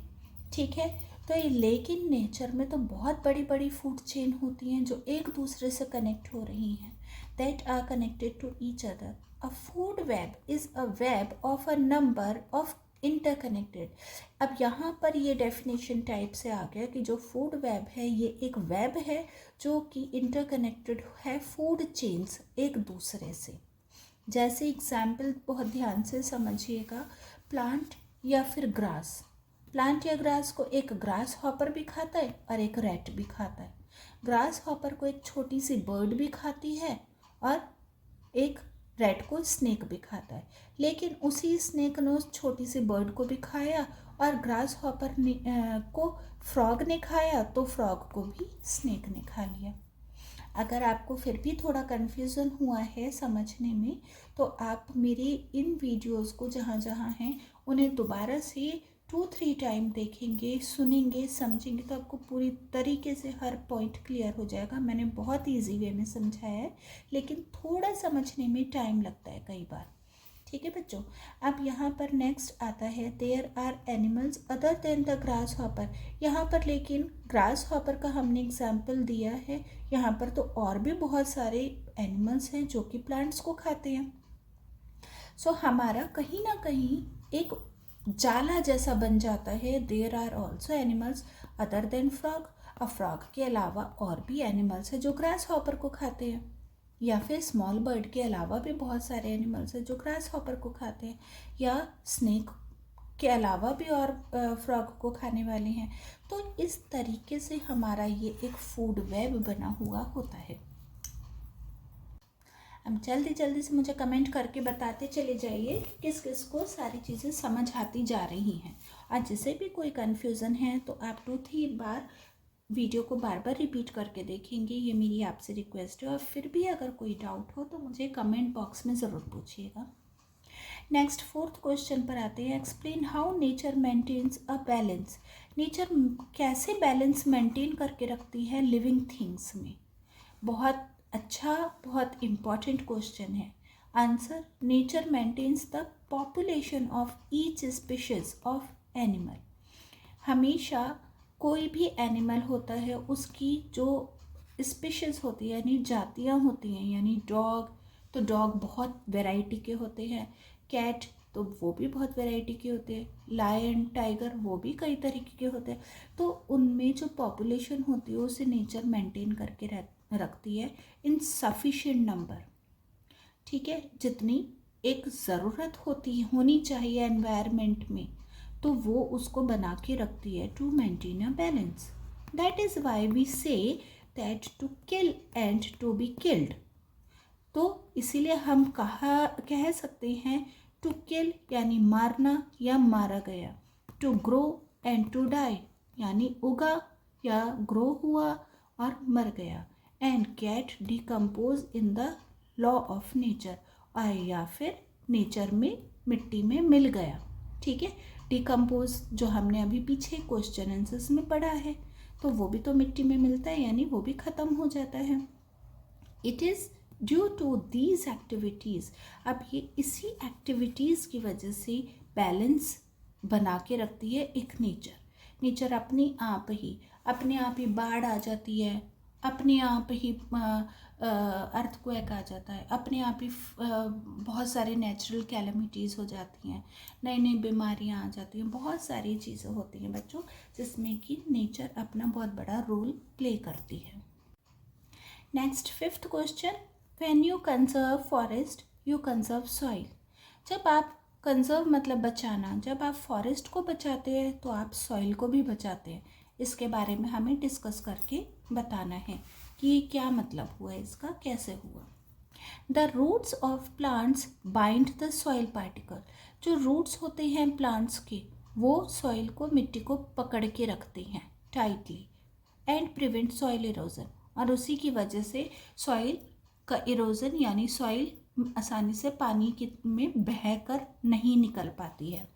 ठीक है। तो ये, लेकिन नेचर में तो बहुत बड़ी बड़ी फूड चेन होती हैं जो एक दूसरे से कनेक्ट हो रही हैं, that are connected to each other. A food web is a web of a number of interconnected। अब यहाँ पर ये डेफिनेशन टाइप से आ गया कि जो फूड वेब है ये एक वेब है जो कि इंटरकनेक्टेड है फूड चेन्स एक दूसरे से। जैसे एग्जाम्पल बहुत ध्यान से समझिएगा, प्लांट या फिर ग्रास। प्लांट या ग्रास को एक ग्रास हॉपर भी खाता है और एक रैट भी खाता है। ग्रास हॉपर को एक छोटी सी बर्ड भी खाती है और एक रैट को स्नेक भी खाता है, लेकिन उसी स्नेक ने उस छोटी सी बर्ड को भी खाया और ग्रास हॉपर को फ्रॉग ने खाया, तो फ्रॉग को भी स्नेक ने खा लिया। अगर आपको फिर भी थोड़ा कन्फ्यूज़न हुआ है समझने में, तो आप मेरी इन वीडियोस को जहाँ जहाँ हैं उन्हें दोबारा से 2-3 टाइम देखेंगे, सुनेंगे, समझेंगे, तो आपको पूरी तरीके से हर पॉइंट क्लियर हो जाएगा। मैंने बहुत ईजी वे में समझाया है, लेकिन थोड़ा समझने में टाइम लगता है कई बार, ठीक है बच्चों। अब यहाँ पर नेक्स्ट आता है there are animals other than the grasshopper. यहाँ पर लेकिन ग्रास हॉपर का हमने एग्जाम्पल दिया है, यहाँ पर तो और भी बहुत सारे एनिमल्स हैं जो कि प्लांट्स को खाते हैं। सो हमारा कहीं ना कहीं एक जाला जैसा बन जाता है। There are also animals other than frog. अब फ्रॉग के अलावा और भी एनिमल्स हैं जो ग्रास हॉपर को खाते हैं, या फिर स्मॉल बर्ड के अलावा भी बहुत सारे एनिमल्स हैं जो ग्रास हॉपर को खाते हैं, या स्नेक के अलावा भी और फ्रॉग को खाने वाले हैं। तो इस तरीके से हमारा ये एक फूड वेब बना हुआ होता है। अब जल्दी जल्दी से मुझे कमेंट करके बताते चले जाइए किस किस को सारी चीज़ें समझ आती जा रही हैं, और जिसे भी कोई कन्फ्यूज़न है तो आप 2-3 बार वीडियो को बार बार रिपीट करके देखेंगे, ये मेरी आपसे रिक्वेस्ट है। और फिर भी अगर कोई डाउट हो तो मुझे कमेंट बॉक्स में ज़रूर पूछिएगा। नेक्स्ट फोर्थ क्वेश्चन पर आते हैं। Explain how nature maintains a balance. Nature कैसे बैलेंस मेंटेन करके रखती है लिविंग थिंग्स में। बहुत अच्छा, बहुत इम्पॉर्टेंट क्वेश्चन है। Answer, nature maintains the population of each species of animal. हमेशा कोई भी एनिमल होता है उसकी जो स्पीशीज होती है यानी जातियाँ होती हैं, यानी डॉग, तो डॉग बहुत वैरायटी के होते हैं, कैट तो वो भी बहुत वैरायटी के होते हैं, लायन, टाइगर वो भी कई तरीके के होते हैं। तो उनमें जो पॉपुलेशन होती है उसे नेचर मेंटेन करके रखती है इन सफिशिएंट नंबर, ठीक है, जितनी एक ज़रूरत होनी चाहिए एनवायरनमेंट में, तो वो उसको बना के रखती है to maintain a balance. That is why we say that to kill and to be killed. तो इसीलिए हम कह सकते हैं टू किल यानी मारना या मारा गया, to grow and to die, यानी उगा या ग्रो हुआ और मर गया, and get decompose in the law of nature, और या फिर नेचर में मिट्टी में मिल गया। ठीक है, डिकम्पोज जो हमने अभी पीछे क्वेश्चन आंसर्स में पढ़ा है, तो वो भी तो मिट्टी में मिलता है, यानी वो भी ख़त्म हो जाता है। It is due to these activities, अब ये इसी एक्टिविटीज़ की वजह से बैलेंस बना के रखती है एक नेचर। नेचर अपने आप ही बाढ़ आ जाती है, अपने आप ही अर्थक्वेक आ जाता है, अपने आप ही बहुत सारे नेचुरल कैलेमिटीज़ हो जाती हैं, नई नई बीमारियां आ जाती हैं, बहुत सारी चीज़ें होती हैं बच्चों, जिसमें कि नेचर अपना बहुत बड़ा रोल प्ले करती है। Next 5th question, when you conserve forest you conserve soil. जब आप कंजर्व मतलब बचाना, जब आप फॉरेस्ट को बचाते हैं तो आप सॉइल को भी बचाते हैं। इसके बारे में हमें डिस्कस करके बताना है कि क्या मतलब हुआ, इसका कैसे हुआ। The roots of plants bind the soil particle, जो रूट्स होते हैं प्लांट्स के, वो सॉइल को, मिट्टी को पकड़ के रखते हैं tightly, and prevent soil erosion, और उसी की वजह से सॉइल का इरोजन यानी सॉइल आसानी से पानी में बह कर नहीं निकल पाती है,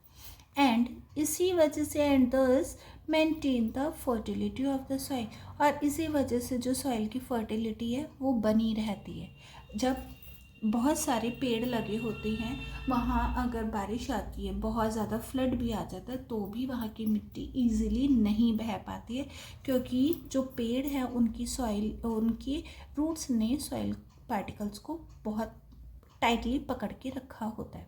एंड इसी वजह से एंड दस maintain the fertility of the soil, और इसी वजह से जो सॉइल की फर्टिलिटी है वो बनी रहती है। जब बहुत सारे पेड़ लगे होते हैं, वहाँ अगर बारिश आती है, बहुत ज़्यादा फ्लड भी आ जाता है, तो भी वहाँ की मिट्टी इजीली नहीं बह पाती है, क्योंकि जो पेड़ हैं उनकी उनकी रूट्स ने सॉइल पार्टिकल्स को बहुत टाइटली पकड़ के रखा होता है।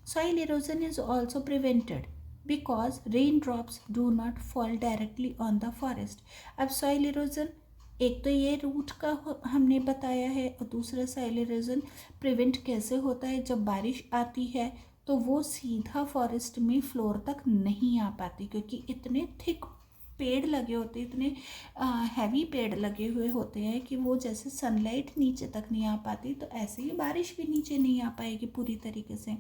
Soil erosion is also prevented because rain drops do not fall directly on the forest. अब सॉइल इरोजन, एक तो ये रूट का हमने बताया है, और दूसरा सॉइल इरोजन प्रिवेंट कैसे होता है, जब बारिश आती है तो वो सीधा फॉरेस्ट में फ्लोर तक नहीं आ पाती, क्योंकि इतने थिक पेड़ लगे होते, इतने हैवी पेड़ लगे हुए होते हैं कि वो जैसे सनलाइट नीचे तक नहीं आ पाती, तो ऐसे ही बारिश भी नीचे नहीं आ पाएगी पूरी तरीके से।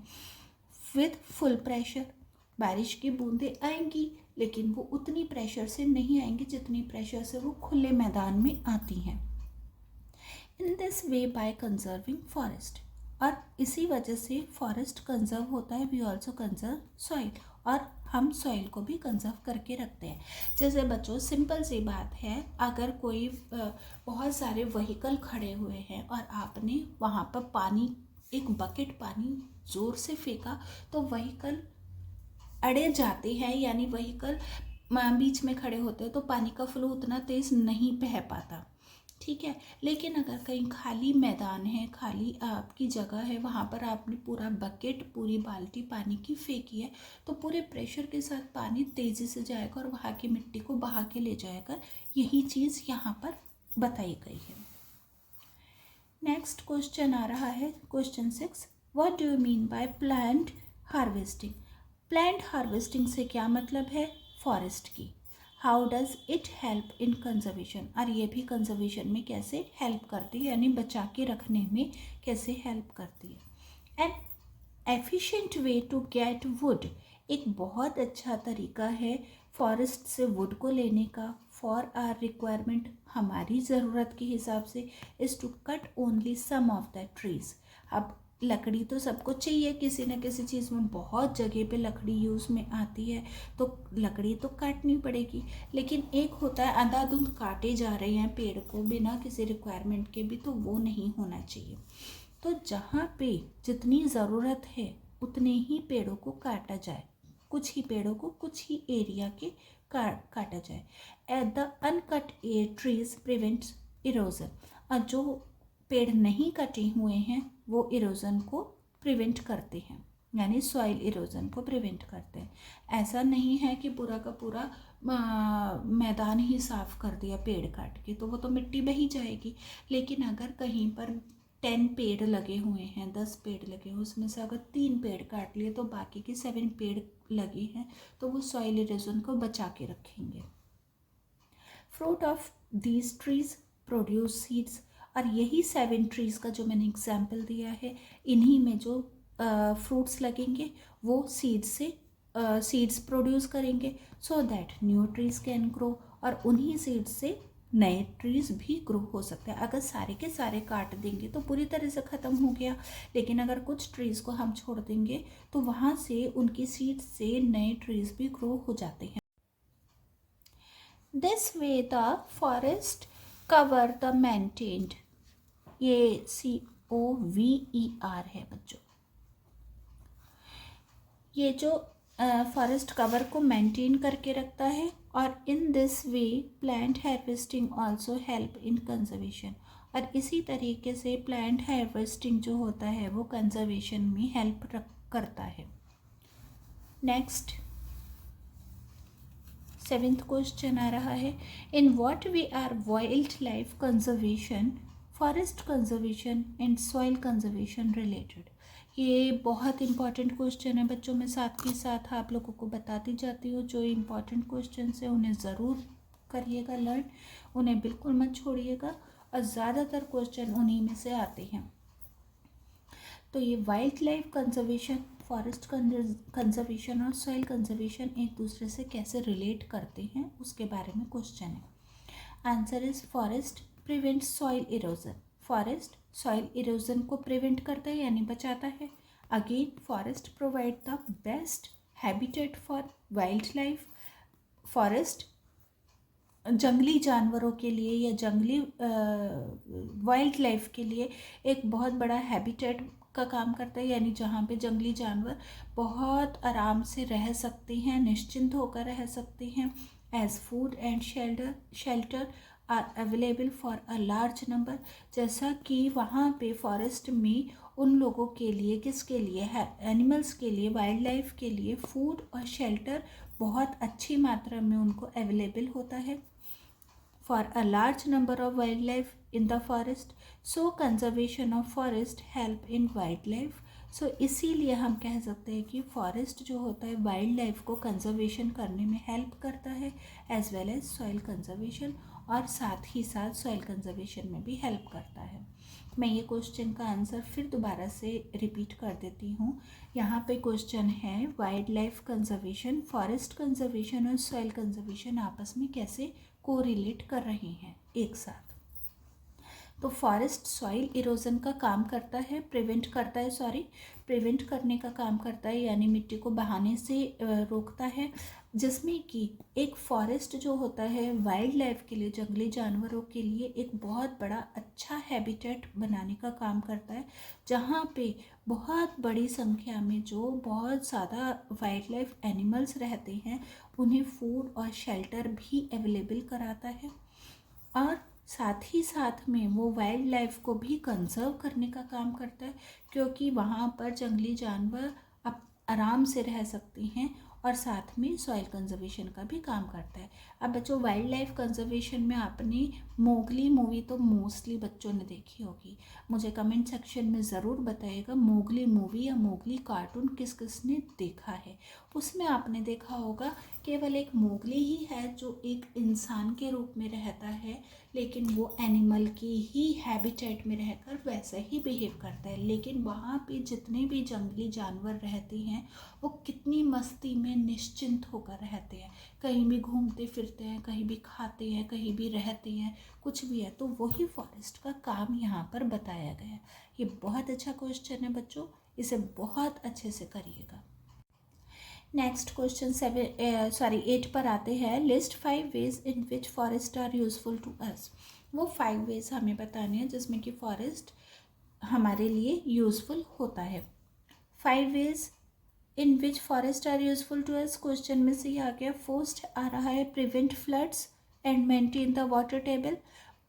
विद फुल प्रेशर, बारिश की बूंदें आएंगी, लेकिन वो उतनी प्रेशर से नहीं आएंगी जितनी प्रेशर से वो खुले मैदान में आती हैं। In this way by conserving forest, और इसी वजह से फॉरेस्ट कंजर्व होता है, वी ऑल्सो कंजर्व सॉइल, और हम सॉइल को भी कंजर्व करके रखते हैं। जैसे बच्चों सिंपल सी बात है, अगर कोई बहुत सारे व्हीकल खड़े हुए हैं और आपने वहाँ पर पानी, एक बकेट पानी ज़ोर से फेंका, तो व्हीकल अड़े जाते हैं, यानी व्हीकल बीच में खड़े होते हैं, तो पानी का फ्लो उतना तेज़ नहीं बह पाता। ठीक है, लेकिन अगर कहीं खाली मैदान है, खाली आपकी जगह है, वहाँ पर आपने पूरा बकेट, पूरी बाल्टी पानी की फेंकी है, तो पूरे प्रेशर के साथ पानी तेज़ी से जाएगा और वहाँ की मिट्टी को बहा के ले जाएगा। यही चीज़ यहाँ पर बताई गई है। नेक्स्ट क्वेश्चन आ रहा है, question 6, what do you mean by plant harvesting. Plant harvesting से क्या मतलब है, फॉरेस्ट की। How does it help in conservation, और ये भी कंजर्वेशन में कैसे हेल्प करती है, यानी बचा के रखने में कैसे हेल्प करती है। An efficient way to get wood, एक बहुत अच्छा तरीका है फॉरेस्ट से वुड को लेने का, फॉर आर रिक्वायरमेंट, हमारी ज़रूरत के हिसाब से, is to cut only some of the trees. अब लकड़ी तो सबको चाहिए, किसी न किसी चीज़ में, बहुत जगह पे लकड़ी यूज़ में आती है, तो लकड़ी तो काटनी पड़ेगी, लेकिन एक होता है अंधाधुंध काटे जा रहे हैं पेड़ को बिना किसी रिक्वायरमेंट के भी, तो वो नहीं होना चाहिए। तो जहाँ पे जितनी ज़रूरत है उतने ही पेड़ों को काटा जाए, कुछ ही पेड़ों को कुछ ही एरिया के काटा जाए। At the uncut trees prevents erosion, और जो पेड़ नहीं कटे हुए हैं वो इरोजन को प्रिवेंट करते हैं, यानी सॉइल इरोजन को प्रिवेंट करते हैं। ऐसा नहीं है कि पूरा का पूरा मैदान ही साफ कर दिया पेड़ काट के, तो वो तो मिट्टी बही जाएगी। लेकिन अगर कहीं पर 10 पेड़ लगे हुए हैं, 10 पेड़ लगे हुए, उसमें से अगर 3 पेड़ काट लिए तो बाकी के 7 पेड़ लगे हैं, तो वो सॉइल इरोजन को बचा के रखेंगे। Fruit of these trees produce seeds, और यही 7 ट्रीज का जो मैंने एग्जाम्पल दिया है, इन्हीं में जो फ्रूट्स लगेंगे वो सीड से सीड्स प्रोड्यूस करेंगे so that new trees can grow, और उन्हीं सीड्स से नए ट्रीज भी ग्रो हो सकते हैं। अगर सारे के सारे काट देंगे तो पूरी तरह से ख़त्म हो गया, लेकिन अगर कुछ ट्रीज़ को हम छोड़ देंगे तो वहाँ से उनकी सीड्स से नए ट्रीज भी ग्रो हो जाते हैं। This way the forest cover the maintained, ये COVER है बच्चों। ये जो फॉरेस्ट कवर को मेंटेन करके रखता है, और in this way plant harvesting also help in conservation, और इसी तरीके से प्लांट हार्वेस्टिंग जो होता है वो कंजर्वेशन में हेल्प करता है। नेक्स्ट 7th क्वेश्चन आ रहा है, in what way are wildlife conservation, forest conservation and soil conservation related. ये बहुत इंपॉर्टेंट क्वेश्चन है बच्चों, मैं साथ ही साथ आप लोगों को बताती जाती हूँ। जो इम्पॉर्टेंट क्वेश्चन है उन्हें ज़रूर करिएगा लर्न, उन्हें बिल्कुल मत छोड़िएगा, और ज़्यादातर क्वेश्चन उन्हीं में से आते हैं। तो ये wild life conservation, forest conservation और सॉइल कंजर्वेशन एक दूसरे से कैसे रिलेट करते हैं उसके बारे में क्वेश्चन है। Answer is forest prevent soil erosion, forest soil erosion को प्रिवेंट करता है यानी बचाता है। Again forest provide the best habitat for wild life, forest जंगली जानवरों के लिए या जंगली वाइल्ड लाइफ के लिए एक बहुत बड़ा हैबिटेट का काम करता है, यानी जहाँ पे जंगली जानवर बहुत आराम से रह सकते हैं, निश्चिंत होकर रह सकते हैं। As food and shelter are available for a large number, जैसा कि वहाँ पे फॉरेस्ट में उन लोगों के लिए, किसके लिए है, एनिमल्स के लिए, वाइल्ड लाइफ के लिए फूड और शेल्टर बहुत अच्छी मात्रा में उनको अवेलेबल होता है for a large number of wildlife in the forest, so conservation of forest help in wildlife। सो इसीलिए हम कह सकते हैं कि फॉरेस्ट जो होता है वाइल्ड लाइफ को कंजर्वेशन करने में हेल्प करता है, as well as soil conservation, और साथ ही साथ सॉइल कंजर्वेशन में भी हेल्प करता है। मैं ये क्वेश्चन का आंसर फिर दोबारा से रिपीट कर देती हूँ। यहाँ पे क्वेश्चन है wild life conservation, forest conservation और सॉइल कंजर्वेशन आपस में कैसे कोरिलेट कर रहे हैं एक साथ। तो फॉरेस्ट सॉइल इरोजन का काम करता है, प्रिवेंट करने का काम करता है, यानी मिट्टी को बहाने से रोकता है, जिसमें कि एक फॉरेस्ट जो होता है वाइल्ड लाइफ के लिए, जंगली जानवरों के लिए एक बहुत बड़ा अच्छा हैबिटेट बनाने का काम करता है, जहाँ पे बहुत बड़ी संख्या में जो बहुत ज़्यादा वाइल्ड लाइफ एनिमल्स रहते हैं उन्हें फूड और शेल्टर भी अवेलेबल कराता है, और साथ ही साथ में वो वाइल्ड लाइफ को भी कंजर्व करने का काम करता है, क्योंकि वहाँ पर जंगली जानवर अब आराम से रह सकते हैं, और साथ में सॉइल कंजर्वेशन का भी काम करता है। अब बच्चों वाइल्ड लाइफ कंजर्वेशन में आपने मोगली मूवी तो मोस्टली बच्चों ने देखी होगी, मुझे कमेंट सेक्शन में ज़रूर बताइएगा मोगली मूवी या मोगली कार्टून किस किस ने देखा है। उसमें आपने देखा होगा केवल एक मोगली ही है जो एक इंसान के रूप में रहता है, लेकिन वो एनिमल की ही हैबिटेट में रहकर वैसा ही बिहेव करता है, लेकिन वहाँ पे जितने भी जंगली जानवर रहते हैं वो कितनी मस्ती में निश्चिंत होकर रहते हैं, कहीं भी घूमते फिरते हैं, कहीं भी खाते हैं, कहीं भी रहते हैं, कुछ भी है। तो वही फॉरेस्ट का काम यहाँ पर बताया गया है। ये बहुत अच्छा क्वेश्चन है बच्चों, इसे बहुत अच्छे से करिएगा। नेक्स्ट क्वेश्चन 8 पर आते हैं। List 5 ways in which forest are useful to us. वो 5 वेज हमें बताने हैं जिसमें कि फॉरेस्ट हमारे लिए यूजफुल होता है। 5 ways in which forest are useful to us, question में से ही आ गया। फर्स्ट आ रहा है prevent floods and maintain the water table.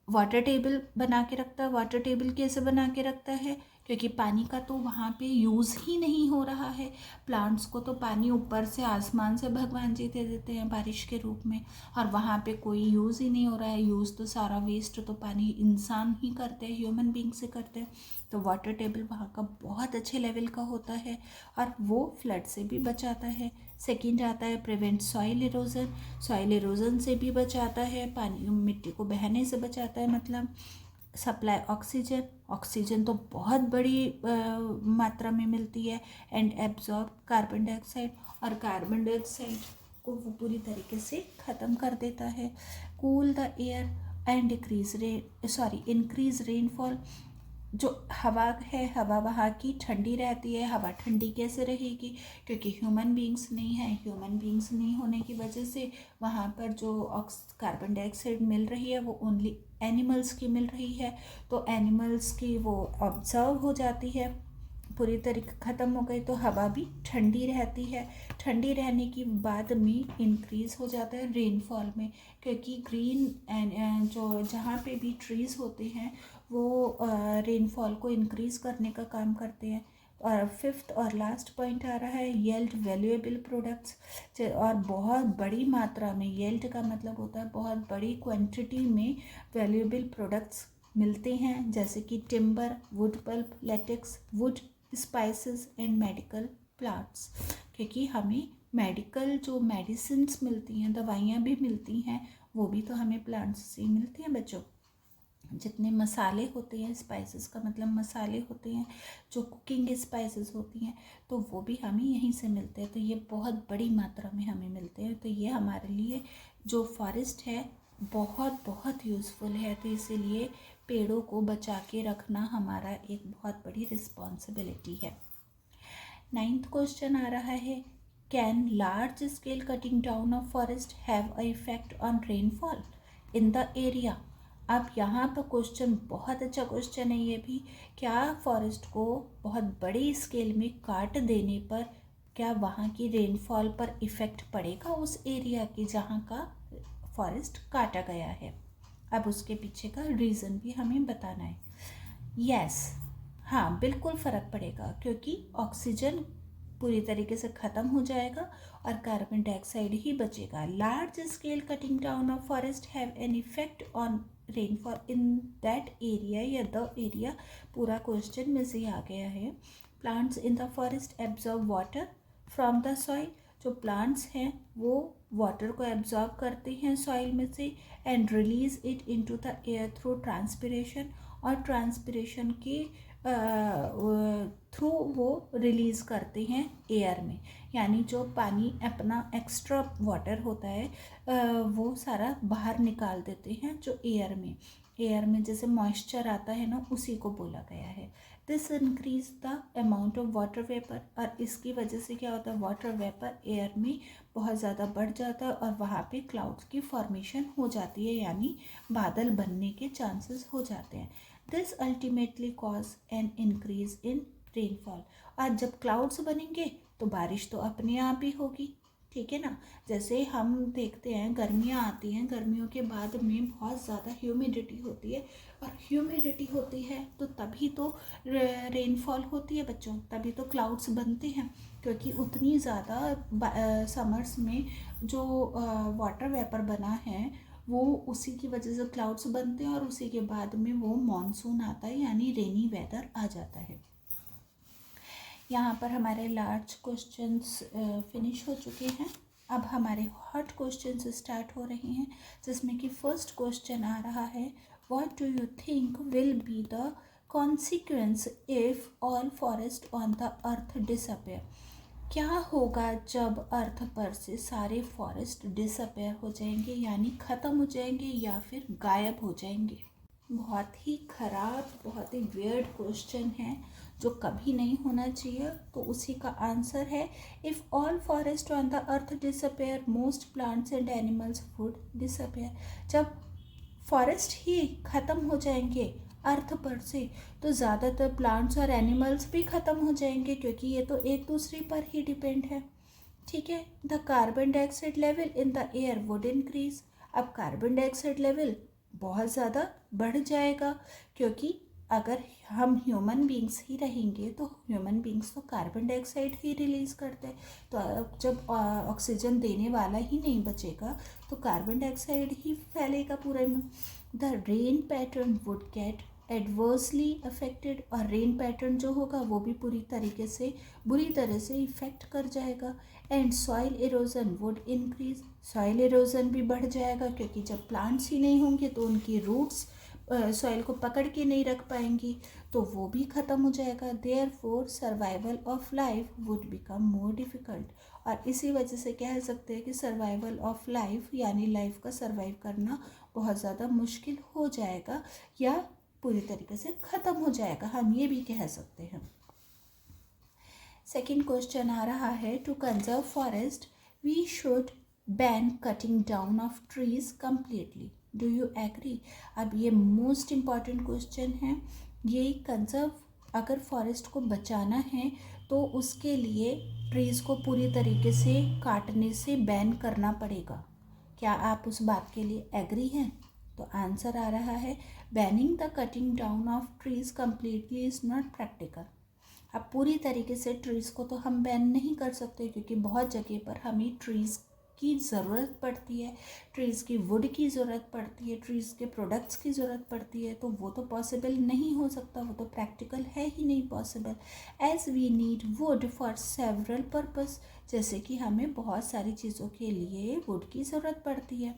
Water table बना के रखता है। वाटर टेबल कैसे बना के रखता है, क्योंकि पानी का तो वहाँ पे यूज़ ही नहीं हो रहा है। प्लांट्स को तो पानी ऊपर से आसमान से भगवान जी दे देते हैं बारिश के रूप में, और वहाँ पे कोई यूज़ ही नहीं हो रहा है। यूज़ तो सारा वेस्ट तो पानी इंसान ही करते हैं, ह्यूमन बींग से करते हैं। तो वाटर टेबल वहाँ का बहुत अच्छे लेवल का होता है और वो फ्लड से भी बचाता है। सेकंड आता है prevent soil erosion. Soil erosion से भी बचाता है, पानी मिट्टी को बहने से बचाता है मतलब। सप्लाई ऑक्सीजन, ऑक्सीजन तो बहुत बड़ी मात्रा में मिलती है, एंड एब्जॉर्ब कार्बन डाइऑक्साइड, और कार्बन डाइऑक्साइड को वो पूरी तरीके से ख़त्म कर देता है। Cool the air and increase rainfall, जो हवा है, हवा वहाँ की ठंडी रहती है। हवा ठंडी कैसे रहेगी? क्योंकि ह्यूमन बींग्स नहीं है, ह्यूमन बींग्स नहीं होने की वजह से वहाँ पर जो कार्बन डाइऑक्साइड मिल रही है वो ओनली एनिमल्स की मिल रही है, तो एनिमल्स की वो ऑब्जर्व हो जाती है, पूरी तरीके ख़त्म हो गई, तो हवा भी ठंडी रहती है। ठंडी रहने की बाद में इंक्रीज़ हो जाता है रेनफॉल में, क्योंकि ग्रीन एंड जो जहाँ पे भी ट्रीज़ होते हैं वो रेनफॉल को इंक्रीज़ करने का काम करते हैं। और फिफ्थ और लास्ट पॉइंट आ रहा है येल्ड वैल्यूएबल प्रोडक्ट्स, और बहुत बड़ी मात्रा में, येल्ड का मतलब होता है बहुत बड़ी क्वांटिटी में वैल्यूएबल प्रोडक्ट्स मिलते हैं, जैसे कि timber, wood pulp, latex, would, spices and medical plants, क्योंकि हमें मेडिकल जो मेडिसिन्स मिलती हैं, दवाइयाँ भी मिलती हैं, वो भी तो हमें प्लांट्स से मिलती हैं बच्चों। जितने मसाले होते हैं, स्पाइसेस का मतलब मसाले होते हैं, जो कुकिंग स्पाइसेस होती हैं, तो वो भी हमें यहीं से मिलते हैं, तो ये बहुत बड़ी मात्रा में हमें मिलते हैं। तो ये हमारे लिए जो फॉरेस्ट है बहुत बहुत यूज़फुल है, तो इसीलिए पेड़ों को बचा के रखना हमारा एक बहुत बड़ी रिस्पॉन्सिबिलिटी है। 9th क्वेश्चन आ रहा है, can large scale cutting down of forest have a effect on rainfall in the area? अब यहाँ पर क्वेश्चन बहुत अच्छा क्वेश्चन है ये भी, क्या फॉरेस्ट को बहुत बड़ी स्केल में काट देने पर क्या वहाँ की रेनफॉल पर इफ़ेक्ट पड़ेगा उस एरिया की जहाँ का फॉरेस्ट काटा गया है? अब उसके पीछे का रीज़न भी हमें बताना है। यस, हाँ बिल्कुल फ़र्क पड़ेगा, क्योंकि ऑक्सीजन पूरी तरीके से ख़त्म हो जाएगा और कार्बन डाइऑक्साइड ही बचेगा। Large scale cutting down of forest have an effect on rainfall in that area, या द एरिया, पूरा क्वेश्चन में से आ गया है। Plants in the forest absorb water from the soil, जो प्लांट्स हैं वो वाटर को एब्जॉर्ब करते हैं सॉइल में से, and release it into the air through transpiration, और ट्रांसपिरेशन के थ्रू वो रिलीज़ करते हैं एयर में, यानी जो पानी अपना एक्स्ट्रा वाटर होता है वो सारा बाहर निकाल देते हैं जो एयर में जैसे मॉइस्चर आता है ना, उसी को बोला गया है। This increase the amount of water vapour, और इसकी वजह से क्या होता है, वाटर वेपर एयर में बहुत ज़्यादा बढ़ जाता है और वहाँ पे क्लाउड्स की फॉर्मेशन हो जाती है, यानी बादल बनने के चांसेस हो जाते हैं। This ultimately cause an increase in rainfall, आज जब क्लाउड्स बनेंगे तो बारिश तो अपने आप ही होगी, ठीक है ना। जैसे हम देखते हैं गर्मियाँ आती हैं, गर्मियों के बाद में बहुत ज़्यादा ह्यूमिडिटी होती है, और ह्यूमिडिटी होती है तो तभी तो रेनफॉल होती है बच्चों, तभी तो क्लाउड्स बनते हैं, क्योंकि उतनी ज़्यादा समर्स में जो वाटर वेपर बना है वो उसी की वजह से क्लाउड्स बनते हैं, और उसी के बाद में वो मॉनसून आता है, यानी रेनी वेदर आ जाता है। यहाँ पर हमारे लार्ज क्वेश्चंस फिनिश हो चुके हैं, अब हमारे हॉट क्वेश्चंस स्टार्ट हो रहे हैं, जिसमें कि फर्स्ट क्वेश्चन आ रहा है, what do you think will be the consequence if all forest on the earth disappear? क्या होगा जब अर्थ पर से सारे फॉरेस्ट डिसअपेयर हो जाएंगे, यानी ख़त्म हो जाएंगे या फिर गायब हो जाएंगे? बहुत ही ख़राब, बहुत ही वियर्ड क्वेश्चन है जो कभी नहीं होना चाहिए। तो उसी का आंसर है, if all forest on the earth disappear most plants and animals would disappear. जब फॉरेस्ट ही ख़त्म हो जाएंगे अर्थ पर से, तो ज़्यादातर प्लांट्स और एनिमल्स भी ख़त्म हो जाएंगे, क्योंकि ये तो एक दूसरे पर ही डिपेंड है, ठीक है। The carbon dioxide level in the air would increase, अब कार्बन डाइऑक्साइड लेवल बहुत ज़्यादा बढ़ जाएगा, क्योंकि अगर हम ह्यूमन बींग्स ही रहेंगे तो ह्यूमन बींग्स तो कार्बन डाइऑक्साइड ही रिलीज़ करते हैं, तो जब ऑक्सीजन देने वाला ही नहीं बचेगा तो कार्बन डाइऑक्साइड ही फैलेगा पूरे में। The rain pattern would get adversely affected, और रेन पैटर्न जो होगा वो भी बुरी तरह से इफ़ेक्ट कर जाएगा। And soil erosion would increase, soil erosion भी बढ़ जाएगा, क्योंकि जब प्लांट्स ही नहीं होंगे तो उनकी रूट्स सॉइल को पकड़ के नहीं रख पाएंगी तो वो भी ख़त्म हो जाएगा। Therefore survival of life would become more difficult. और इसी वजह से कह सकते हैं कि सर्वाइवल ऑफ लाइफ यानी लाइफ का सर्वाइव करना बहुत ज़्यादा मुश्किल हो जाएगा या पूरी तरीके से ख़त्म हो जाएगा, हम ये भी कह सकते हैं। सेकेंड क्वेश्चन आ रहा है, to conserve forest we should ban cutting down of trees completely, do you agree. अब ये मोस्ट इम्पॉर्टेंट क्वेश्चन है। ये कंजर्व, अगर फॉरेस्ट को बचाना है तो उसके लिए ट्रीज़ को पूरी तरीके से काटने से बैन करना पड़ेगा। क्या आप उस बात के लिए एग्री हैं? तो आंसर आ रहा है, banning the cutting down of trees completely is not practical. अब पूरी तरीके से ट्रीज़ को तो हम बैन नहीं कर सकते क्योंकि बहुत जगह पर हमें ट्रीज़ की ज़रूरत पड़ती है, ट्रीज़ की वुड की ज़रूरत पड़ती है, ट्रीज़ के प्रोडक्ट्स की ज़रूरत पड़ती है, तो वो तो पॉसिबल नहीं हो सकता, वो तो प्रैक्टिकल है ही नहीं possible. As we need wood for several purpose, जैसे कि हमें बहुत सारी चीज़ों के लिए वुड की ज़रूरत पड़ती है।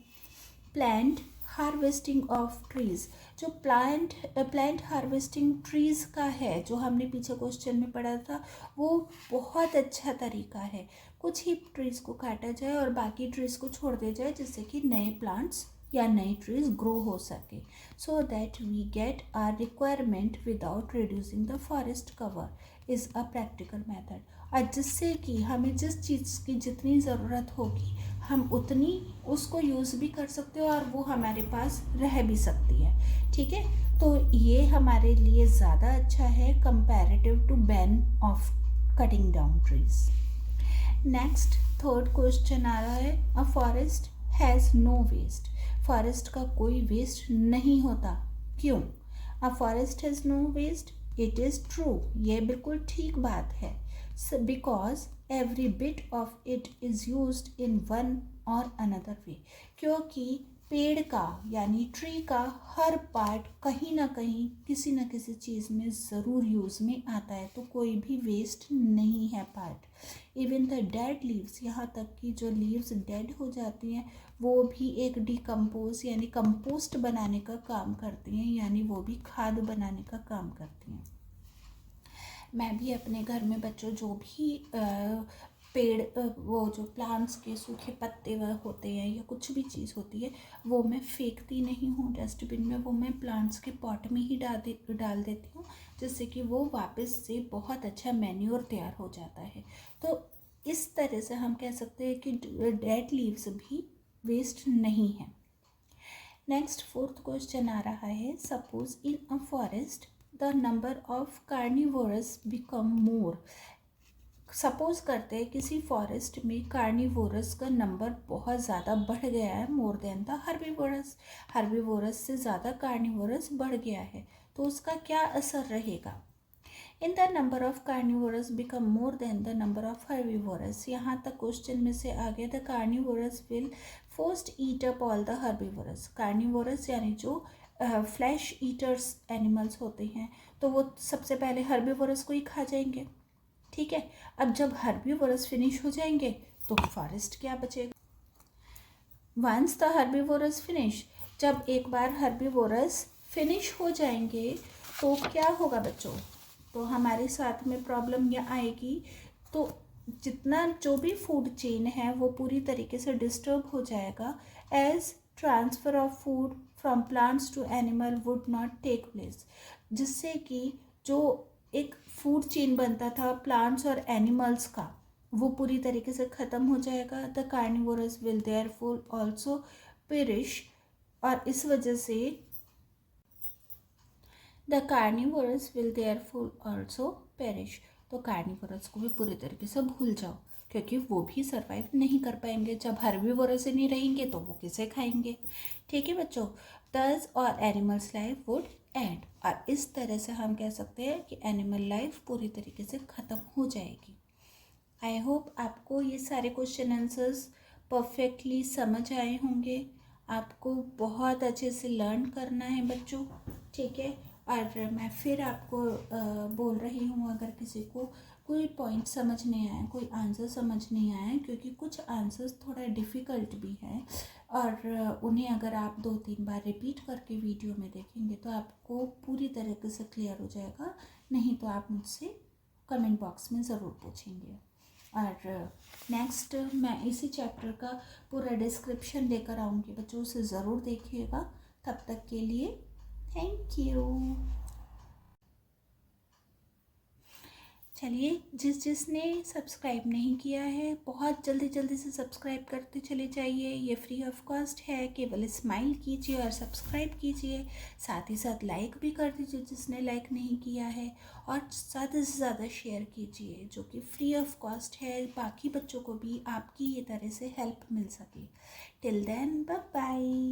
प्लांट हार्वेस्टिंग ऑफ ट्रीज़, जो प्लांट हार्वेस्टिंग ट्रीज़ का है, जो हमने पीछे क्वेश्चन में पढ़ा था, वो बहुत अच्छा तरीका है। कुछ ही ट्रीज़ को काटा जाए और बाकी ट्रीज़ को छोड़ दिया जाए जिससे कि नए प्लांट्स या नई ट्रीज़ ग्रो हो सके, so that we get our requirement without reducing the forest cover is a practical method. और जिससे कि हमें जिस चीज़ की जितनी ज़रूरत होगी हम उतनी उसको यूज़ भी कर सकते हो और वो हमारे पास रह भी सकती है। ठीक है, तो ये हमारे लिए ज़्यादा अच्छा है comparative to ban of cutting down trees. Next third question आ रहा है, a forest has no waste, forest का कोई वेस्ट नहीं होता, क्यों। A forest has no waste, it is true, ये बिल्कुल ठीक बात है। Because every bit of it is used in one or another way, क्योंकि पेड़ का यानी ट्री का हर पार्ट कहीं ना कहीं किसी न किसी चीज़ में ज़रूर यूज़ में आता है, तो कोई भी वेस्ट नहीं है part. Even the dead leaves, यहाँ तक कि जो लीव्स डेड हो जाती हैं वो भी एक डिकम्पोज यानी कंपोस्ट बनाने का काम करती हैं, यानी वो भी खाद बनाने का काम करती हैं। मैं भी अपने घर में बच्चों जो भी पेड़ वो जो प्लांट्स के सूखे पत्ते वह होते हैं या कुछ भी चीज़ होती है वो मैं फेंकती नहीं हूँ डस्टबिन में, वो मैं प्लांट्स के पॉट में ही डाल देती हूँ, जिससे कि वो वापस से बहुत अच्छा मैन्योर तैयार हो जाता है। तो इस तरह से हम कह सकते हैं कि डेड लीव्स भी वेस्ट नहीं है। नेक्स्ट फोर्थ क्वेश्चन आ रहा है, suppose in a forest the number of carnivores become more. Suppose करते हैं किसी फॉरेस्ट में कार्निवोरस का नंबर बहुत ज़्यादा बढ़ गया है, more than the herbivores, herbivores से ज़्यादा कार्निवोरस बढ़ गया है, तो उसका क्या असर रहेगा। In the number of carnivores become more than the number of herbivores, यहाँ तक क्वेश्चन में से आगे the carnivores will first eat up all the herbivores. Carnivores यानी जो फ्लैश ईटर्स एनिमल्स होते हैं तो वो सबसे पहले हर्बीवोरस को ही खा जाएंगे। ठीक है, अब जब हर्बीवोरस फिनिश हो जाएंगे तो फॉरेस्ट क्या बचेगा। वंस द हर्बीवोरस फिनिश, जब एक बार हर्बीवोरस फिनिश हो जाएंगे तो क्या होगा बच्चों, तो हमारे साथ में प्रॉब्लम यह आएगी, तो जितना जो भी फूड चेन है वो पूरी तरीके से डिस्टर्ब हो जाएगा, as transfer of food from plants to animal would not take place, जिससे कि जो एक फूड चेन बनता था प्लांट्स और एनिमल्स का वो पूरी तरीके से ख़त्म हो जाएगा। The carnivores will therefore also perish, और इस वजह से the carnivores will therefore also perish, तो कार्निवोरस को भी पूरी तरीके से भूल जाओ क्योंकि वो भी सर्वाइव नहीं कर पाएंगे। जब हर्बीवोरस ही नहीं रहेंगे तो वो किसे खाएंगे। ठीक है बच्चों, दस और एनिमल्स लाइफ वुड एंड, और इस तरह से हम कह सकते हैं कि एनिमल लाइफ पूरी तरीके से ख़त्म हो जाएगी। आई होप आपको ये सारे क्वेश्चन आंसर्स परफेक्टली समझ आए होंगे। आपको बहुत अच्छे से लर्न करना है बच्चों, ठीक है। और मैं फिर आपको बोल रही हूँ, अगर किसी को कोई पॉइंट समझ नहीं आया, कोई आंसर समझ नहीं आया, क्योंकि कुछ आंसर्स थोड़ा डिफ़िकल्ट भी हैं और उन्हें अगर आप 2-3 बार रिपीट करके वीडियो में देखेंगे तो आपको पूरी तरीके से क्लियर हो जाएगा। नहीं तो आप मुझसे कमेंट बॉक्स में ज़रूर पूछेंगे। और नेक्स्ट मैं इसी चैप्टर का पूरा डिस्क्रिप्शन लेकर आऊँगी, बच्चों उसे ज़रूर देखिएगा। तब तक के लिए थैंक यू। चलिए, जिसने सब्सक्राइब नहीं किया है बहुत जल्दी से सब्सक्राइब करते चले जाइए। ये फ्री ऑफ कॉस्ट है, केवल स्माइल कीजिए और सब्सक्राइब कीजिए। साथ ही साथ लाइक भी कर दीजिए जिसने लाइक नहीं किया है, और ज़्यादा से ज़्यादा शेयर कीजिए, जो कि फ्री ऑफ कॉस्ट है। बाकी बच्चों को भी आपकी ये तरह से हेल्प मिल सके। Till then, bye bye.